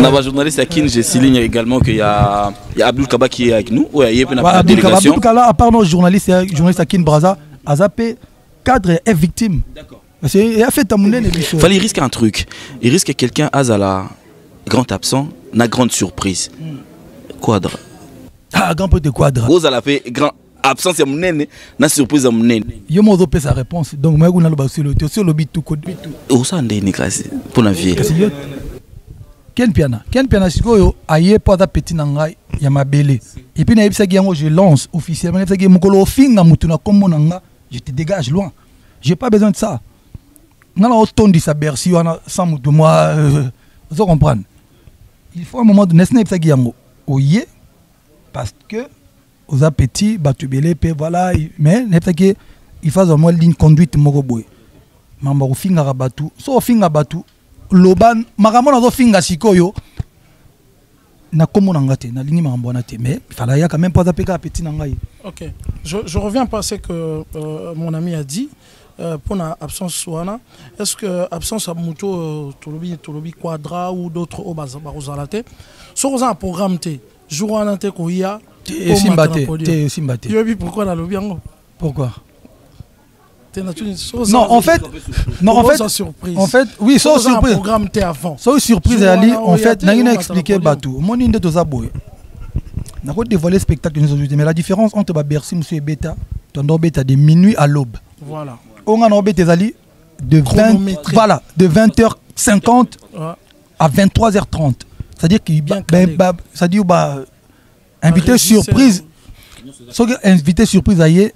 Speaker 2: na ba journaliste Akin je souligne également qu'il y a Abdul Kaba qui est avec nous ou il y a une délégation
Speaker 3: Abdul Kaba à part nos journalistes Akin Braza Azapé cadre est victime. D'accord. Il a fait tamouler les bichons.
Speaker 2: Il risque un truc. Il risque quelqu'un Azala grand absent, na grande surprise. Quadra.
Speaker 3: Ah grand peu de quadra.
Speaker 2: Vous allez fait grand absent c'est mon na surprise à mon nene.
Speaker 3: Yo mo dopé sa réponse. Donc moi on a le bas sur le bit tout code.
Speaker 2: Où ça ndé classe pour la vie.
Speaker 3: Ken piana sikoyo aye pas da petit nanga ya mabele. Et puis na yebisa yango je lance officiellement na yebisa mukolo finga mutuna comme nanga. Je te dégage loin. J'ai pas besoin de ça. Non, autant de sa Bercy, sans de moi, vous comprenez. Il faut un moment de naissance de parce que aux appétits, batubélé, voilà, mais il faut au moins ligne conduite moroboy. Mamba au finga rabatu, so finga batu, loban, maramona zo finga sikoyo. Na komo nangate na ligne mambona te mais il fallait quand même pas appeler petit nangai.
Speaker 4: OK. Je reviens à ce que mon ami a dit. pour l'absence Souana. Est-ce que l'absence à Mouto, Tolobi Quadra ou d'autres au Bazalate, sur un programme, jour en ante Kouya,
Speaker 3: et Simbate.
Speaker 4: Pourquoi la lobby?
Speaker 3: Pourquoi?
Speaker 4: Non,
Speaker 3: en fait, oui, sans surprise. Sans surprise, Ali, en fait, n'a rien expliqué Batou. Mon inde de Zaboy. N'a pas dévoilé le spectacle aujourd'hui, mais la différence entre Bercy, Monsieur et Beta, ton Beta de minuit à l'aube.
Speaker 4: Voilà.
Speaker 3: On a un Beta de 20h50 à 23h30. C'est-à-dire qu'il c'est-à-dire invité surprise. Invité surprise ailleurs.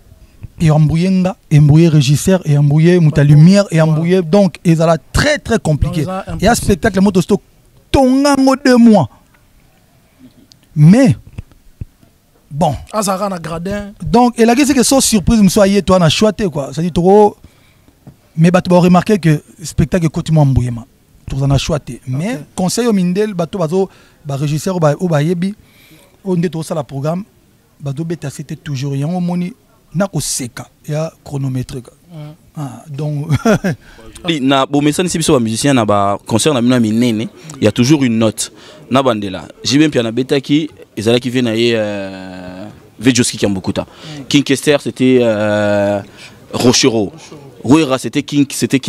Speaker 3: Et embrouillé régisseur, et embrouillé Mouta Lumière, et embrouillé. Donc, et ça très très compliqué. Et un spectacle, le motosto, tongango 2 mois. Mais, bon. Donc, et la question c'est que cette surprise, me soit toi, on a choisi quoi. Ça dit trop. Mais tu vas remarquer que le spectacle est continuellement embrouillé. Tu en as choisi. Mais, conseil au Mindel, régisseur, au Bayebi, on est tout ça le programme, c'était toujours. Il y a un moni. Nako seka ya chronométrique. Donc
Speaker 2: na bo message si biso ba musicien na ba concert na mina minene, il y a toujours une note na bandela. J'ai bien piano beta qui ezala qui vient na Vejoski Kambukuta. King Kester c'était Rochero. Ruera c'était King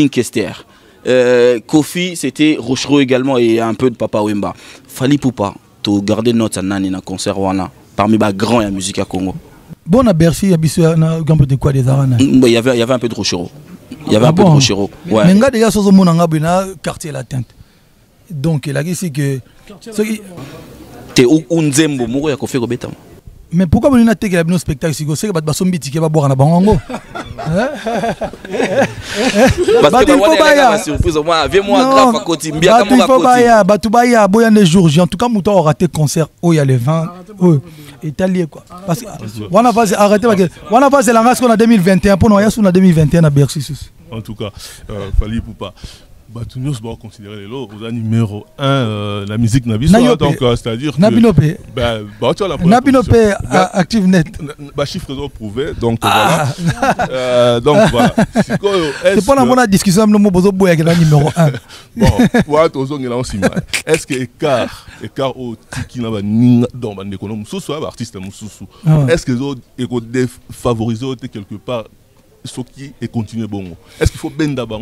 Speaker 2: Kester. Kofi c'était Rochero également et un peu de Papa Wemba. Fali Poupa to garder note nani na concert wana parmi ba grands ya musique à Congo.
Speaker 3: Bon, à Bercy, il y a quoi des arènes?
Speaker 2: Il y avait un peu de Rochero. Il y avait un peu de Rochero.
Speaker 3: Mais il y a déjà ce monde dans quartier latin. Donc, il a dit que.
Speaker 2: Tu es un zembo, il y a fait Robeta.
Speaker 3: Mais pourquoi vous n'avez pas de spectacle si vous savez que vous avez un va boire en Bango?
Speaker 2: Parce que
Speaker 3: en tout cas, Mouta a raté concert. Oh, il y a les 20. Italien quoi. Parce que on a pas arrêté parce que on a pas c'est la qu'on a 2021 pour nous il y a sur 2021 à Bercy.
Speaker 5: En tout cas, Fali Poupa. Nous devons considérer les lots aux numéro 1 la musique Nabiso donc c'est-à-dire que
Speaker 3: Nabinope Nabinope active net
Speaker 5: chiffres ont prouvé donc voilà donc voilà
Speaker 3: c'est pas la bonne discussion le mot bozo boya numéro 1
Speaker 5: bon voilà tozo ngela aussi est-ce que écart au tiki na ba dans bande économie sous artiste mususu est-ce que ils ont défavorisé quelque part ce qui est continué bon. Est-ce qu'il faut bien d'abord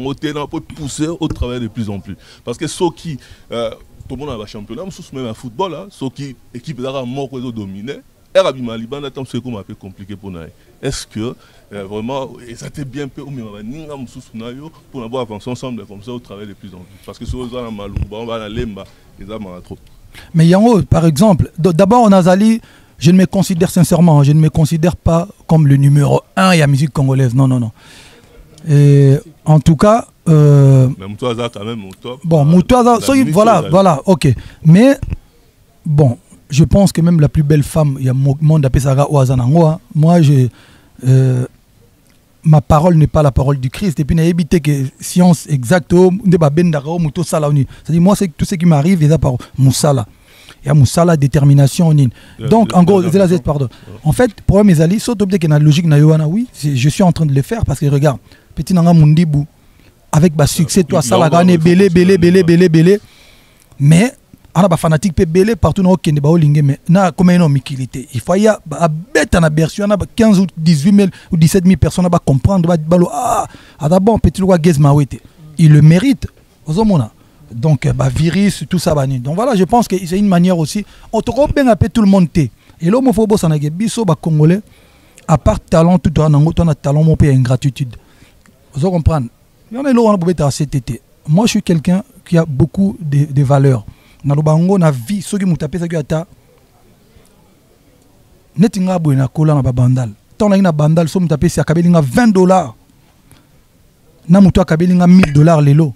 Speaker 5: pousser au travail de plus en plus? Parce que ce qui, tout le monde a un championnat, même un football, ce qui équipe d'ara mort dominé, c'est comme un peu compliqué pour nous. Est-ce que vraiment, ça a été bien fait pour avoir avancé ensemble comme ça au travail de plus en plus? Parce que ce qui est mal, on va aller trop.
Speaker 3: Mais Yango, par exemple, d'abord on a Zali. Je ne me considère sincèrement, je ne me considère pas comme le numéro 1 et la musique congolaise. Non, non, non. Et en tout cas...
Speaker 5: Mais Moutouaza quand même au top.
Speaker 3: Bon, Moutouaza, voilà, ok. Mais, bon, je pense que même la plus belle femme, il y a monde appelé ça Ouazanangoa. Moi, ma parole n'est pas la parole du Christ. Et puis, il y a évité que science exacte, c'est-à-dire, moi, c'est tout ce qui m'arrive, c'est par Moussala. Il y a Moussala, détermination. Donc, en gros, pardon. En fait, le problème est Ali, sauf que la logique, oui, je suis en train de le faire parce que regarde, petit Nanga Mundibou, avec le succès, toi, ça, la gagne, belé. Mais, on a des fanatiques, belé, partout dans le Kenya, mais on a comme une mikilité. Il faut y avoir bête en aberration, on a 15 ou 18 000 ou 17 000 personnes, on va comprendre, d'abord, petit Loua Gezmawete. Il le mérite. Donc, virus, tout ça. Donc voilà, je pense que c'est une manière aussi. On te bien appeler tout le monde. Et l'homophobie, ça n'a pas biso congolais. À part talent, tout le monde a talent, mon pays ingratitude. Vous comprenez? Il y en a qui ont CTT. Moi, je suis quelqu'un qui a beaucoup de valeurs. Dans le bango, na vie, ceux qui m'ont tapé, c'est que ta. Netinga boina kola na bandal. Tant na ina bandal, so m'tapé, c'est à kabelinga $20. Na muto kabelinga $1000 lelo.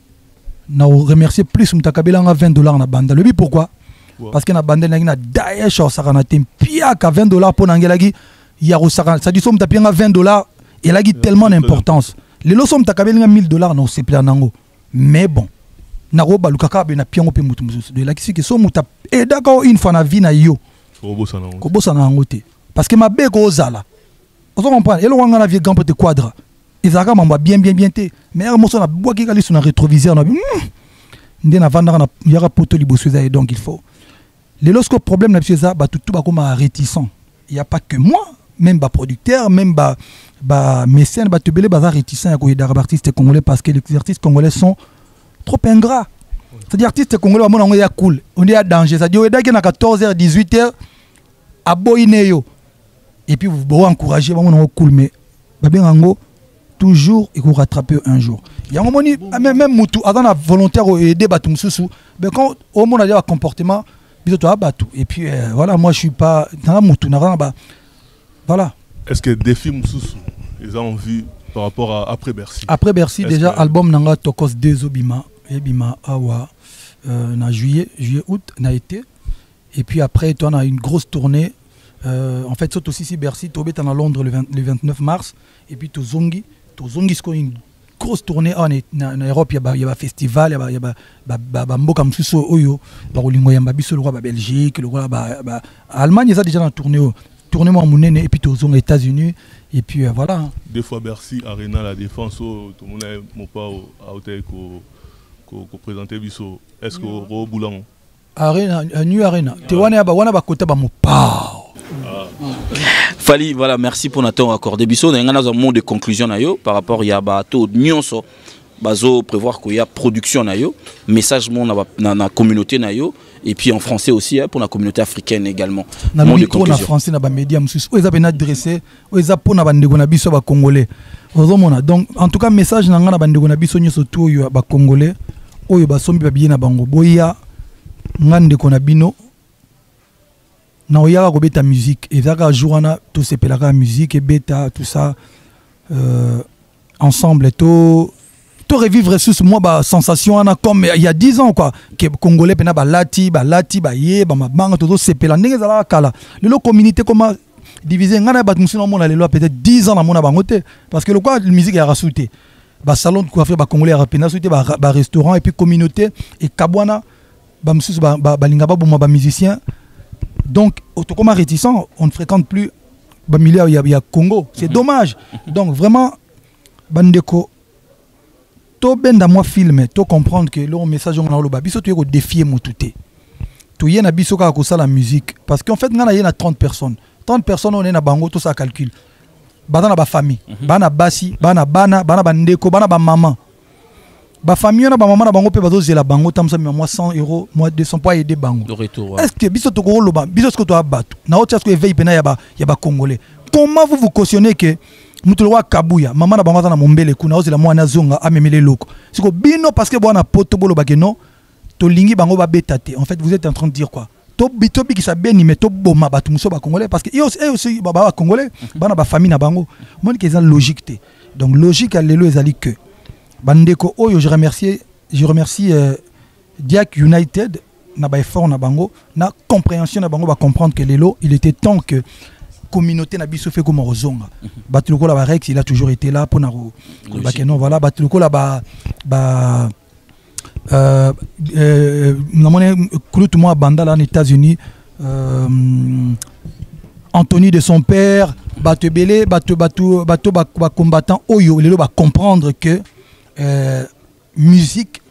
Speaker 3: Na remercier plus Mtakabela nga $20 na banda. Le but pourquoi? Parce que na banda na Daesh au Sarana Tempia ka $20 pour nangelagi yaro Sarana. Ça dit somme tapia nga $20 et là tellement d'importance. Les lots somme Mtakabela nga $1000 non c'est plein nango. Mais bon. Na roba lukaka be na piango pe mutu musu. De là qui que somme tap et d'accord une fois na vie na yo. Ko bossa na ngote. Parce que ma be ko zala. Vous comprenez? Et le wanga na vie grand peut te quadra. ezaka mamba bien te mais moso na boaki kali sur na rétroviseur na ndé na vanda na yaka poto liboso et donc il faut les lorsque problème na biso ça ba tout ba comme réticent il y a pas que moi même ba producteur même ba mécène ba tebele ba réticent ya ko yeda artistes congolais parce que les artistes congolais sont trop ingrats. C'est-à-dire artistes congolais ba mona ya cool on est à danger c'est-à-dire yeda ki na 14h 18h à boineyo et puis vous encourager ba mona cool mais ba bengango toujours il faut rattraper un jour. Il y a un moment même Moutou avant la volontaire aider Batou Moussou mais quand au moment il y a un comportement Batou et puis voilà moi je suis pas dans Moutou voilà.
Speaker 5: Est-ce que défi Moussou ils ont envie par rapport à après Bercy
Speaker 3: déjà album nanga Tokos Dezobima et Bima Awa na juillet août na été et puis après on a une grosse tournée en fait c'est aussi Bercy tu es à Londres le 29 mars et puis Tozongi une grosse tournée en Europe il y a un festival il y a mboka msusu oyo ba kolingo yamba biso le roi Belgique le roi Allemagne ça déjà dans tournée moi monene et puis aux États-Unis et puis voilà
Speaker 5: deux fois Bercy Arena la Défense tout le monde mon pas à hôtel ko présenter biso est-ce que au Boulan
Speaker 3: Arena New Arena te wana ba kota ba mo pa
Speaker 2: Fali, voilà, merci pour notre temps accordé. Bisso, on a un mot de conclusion par rapport à bateau nyonso bazo prévoir qu'il y a production nayo, message mon dans la communauté nayo et puis en français aussi pour la communauté africaine également.
Speaker 3: Mot de conclusion. En français na ba média mususu, o ezapena adressé, o ezapo na bandeko na biso ba congolais. Ozomona donc en tout cas message na ngana bandeko na biso nyonso tout yo ba congolais, oyo ba sombi ba bien na bango. Boya ngande ko na bino na oyaka ko beta musique et zaka jourana tout se pelaka musique et beta tout ça ensemble tout revivre sous moi ba sensation ana comme il y a 10 ans quoi que congolais pena ba lati ba ye ba mabanga tout se pela ndenge zala kala le communauté comment diviser ngana ba musino mona lelo peut-être 10 ans na mona bangote parce que le quoi la musique ya rasouté ba salon de coiffure ba congolais ya pena souté ba restaurant et puis communauté et kabwana ba mususu ba linga ba boma ba musicien. Donc, comme réticent, on ne fréquente plus il y a Congo. C'est dommage. Donc, vraiment, Bandeko, to benda moi filmer, to comprendre que le message on a le babiso tu es défier mon touté. Tu y en a biso ka kosa la musique parce qu'en fait, il y a 30 personnes. 30 personnes on est na bango tout ça calcul. Bana ba famille, bana basi, bana bandeko, bana ba maman. Ba famille na ba maman na bango pe bazo zela bango tamsa moi 100 €, moi 200 pour aider bango.
Speaker 2: Le retour.
Speaker 3: Est-ce que biso to ko loba, biso ce que to abatu. Na autre que éveil pena ya ba congolais. Comment vous cautionnez que mutulwa kabuya, maman na bango na mombele kuna ozela moi na zonga amemele loko. Siko bino parce que bona poto bolo ba que non, to lingi bango ba betate. En fait, vous êtes en train de dire quoi? To bitobi qui sa beni mais to boma batu muso ba congolais parce que aussi ba congolais, bana ba famille na bango. Mon que ça logique té. Donc logique à lelo ezali que Bandeko Oyo, je remercie Diak United, na ba effort na bango, na compréhension na bango va comprendre que Lelo, il était temps que communauté na biso fait comme Rozonga. Batuluko la Rex, il a toujours été là pour na non voilà Batuluko la na moné tout moi banda là en États-Unis Anthony de son père, Batebele, combattant Oyo, Lelo va comprendre que musique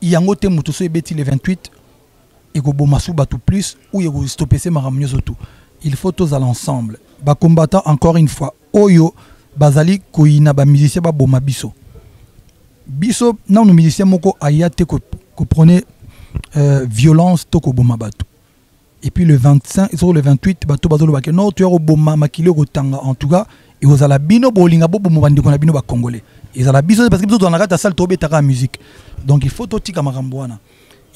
Speaker 3: yango te mutu so ebeti le 28 et go bomasu batu plus ou yego stopper ces maramnyoso tout il faut tous à l'ensemble ba combattant encore une fois oyo bazali koina ba musicien ba boma biso na no musicien moko ayate ko prenait violence to ko boma batu et puis le 25 sur le 28 bato bazolo ba ke no tu boma makile ko tanga en tout cas et aux alabino bolinga bobo mobandi kona bino ba congolais et à la biso parce que biso dans la gata salle tobe taka musique donc il faut totika maramboana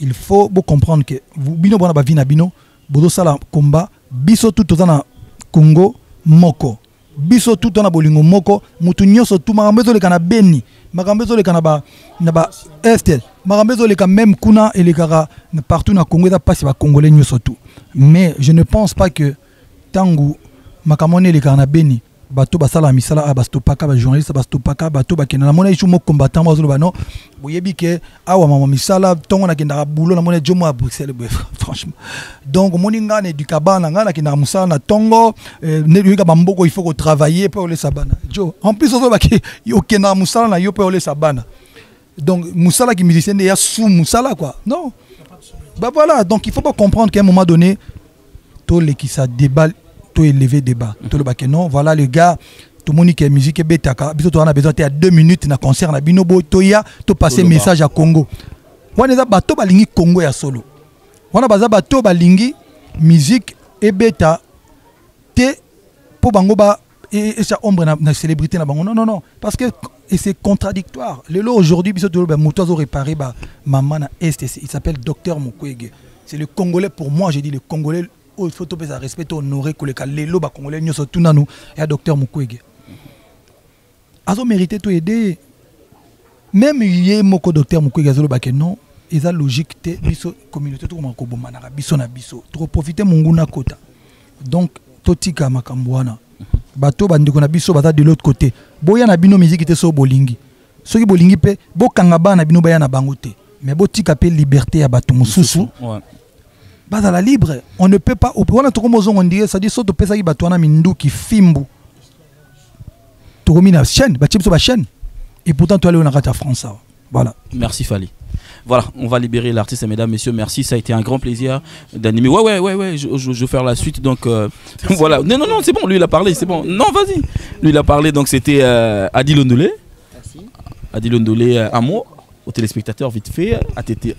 Speaker 3: il faut comprendre que bino bona ba vina bino bodo sala combat biso tout dans Congo moko biso tout dans bolingo moko mutu nyoso tout marambezo le kana beni marambezo le kana ba na ba estel marambezo le kana même kuna et le kara partout na Congo da passe ba congolais nyoso tout mais je ne pense pas que tangu makamone le kana beni bato basala misala bastopaka ba journaliste bastopaka bato bakena na mona ichu mo combattant bazolo bano boyebi ke awa mama misala tongo na kenda boulot na mona jomo à Bruxelles franchement donc moninga ne du kabana ngana kina musala na tongo ne yuka bamboko il faut ko travailler pour les sabana jo en plus ozo baki yo kena musala na yo pour les sabana donc musala qui musicien ya sous musala quoi non bah voilà donc il faut pas comprendre qu'à un moment donné tout les qui ça débat tout élevé débat tout le bac non voilà le gars tout le monde qui est musique et betaka biso to on a besoin de 2 minutes na concert na binobo toya to passer message à Congo on est bato balingi Congo ya solo on a baza bato balingi musique et beta te pour bango ba et ça ombre na célébrité na bango non parce que et c'est contradictoire le lot aujourd'hui biso to ba moto zo réparer ba maman na est il s'appelle docteur Mukwege c'est le Congolais pour moi j'ai dit le Congolais il faut tout respecter honorer que les lots congolais nous sont tout dans nous et docteur Mukwege azo mérité tout aider même yé moko docteur Mukwege azo ba que non eza logique te biso communauté tout ko bomana biso na biso trop profiter munguna kota donc totika makambwana bato bandiko na biso baza de l'autre côté boya na bino musique te so bolingi soki bolingi pe bokanga bana bino baya na bango te mais botika pe liberté ya bato mususu bazala libre on ne peut pas on a trop on dirait ça dit soto pesa ki bato na mindu ki fimbu to na chaîne ba chipso ba chaîne et pourtant toi aller on a rata France voilà
Speaker 2: merci Fally. Voilà, on va libérer l'artiste, mesdames, messieurs, merci, ça a été un grand plaisir d'animer. Ouais, je vais faire la suite, donc voilà. Non, c'est bon, lui il a parlé, c'est bon. Non, vas-y. Lui il a parlé, donc c'était Adi Londolé. Merci. Adi Londolé, un mot aux téléspectateurs, vite fait,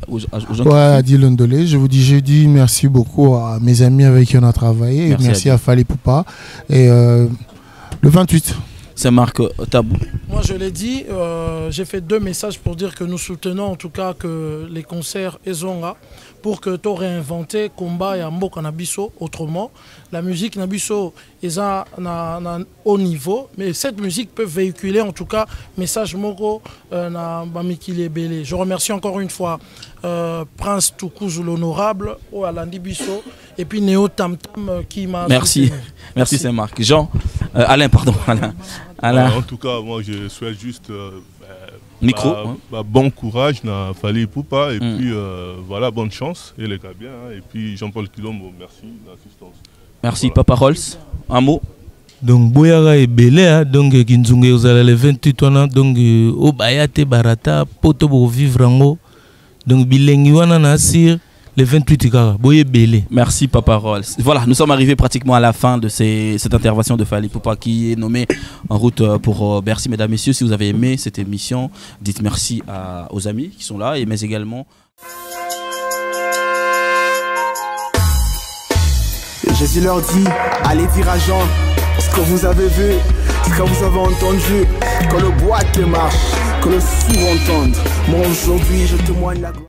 Speaker 2: aux gens.
Speaker 6: Ouais, Adi Londolé, je vous dis jeudi, merci beaucoup à mes amis avec qui on a travaillé, merci à Fally Poupa. Et le 28.
Speaker 2: C'est Marc Tabou.
Speaker 4: Moi je l'ai dit, j'ai fait 2 messages pour dire que nous soutenons en tout cas que les concerts Ezonga pour que tu réinventé combat et Mboka Nabiso autrement. La musique Nabiso est à haut niveau, mais cette musique peut véhiculer en tout cas message moko na Bamikile Belé. Je remercie encore une fois Prince Toukouzou l'honorable au Alandi Bisso et puis Néo Tam Tam qui m'a
Speaker 2: Merci c'est Marc. Jean Alain pardon Alain.
Speaker 5: En tout cas moi je souhaite juste
Speaker 2: micro
Speaker 5: bon courage na Fally Poupa et puis voilà bonne chance et les gars bien et puis Jean-Paul Kilombo merci de l'assistance.
Speaker 2: Merci voilà. Papa Rolls un mot.
Speaker 7: Donc boyara et belé donc kinzunge ozala le 28 ans donc o bayate barata poto bo vivre ngo donc bilengi wana na sir le 28 kara boye belé.
Speaker 2: Merci Papa Rolls. Voilà, nous sommes arrivés pratiquement à la fin de cette intervention de Fally Poupa qui est nommée en route pour Bercy. Mesdames, messieurs, si vous avez aimé cette émission, dites merci aux amis qui sont là et mais également
Speaker 1: Jésus leur dit, allez dire à Jean, ce que vous avez vu, ce que vous avez entendu, que le boîtier marche, que le sourd entende. Moi aujourd'hui je témoigne la gloire.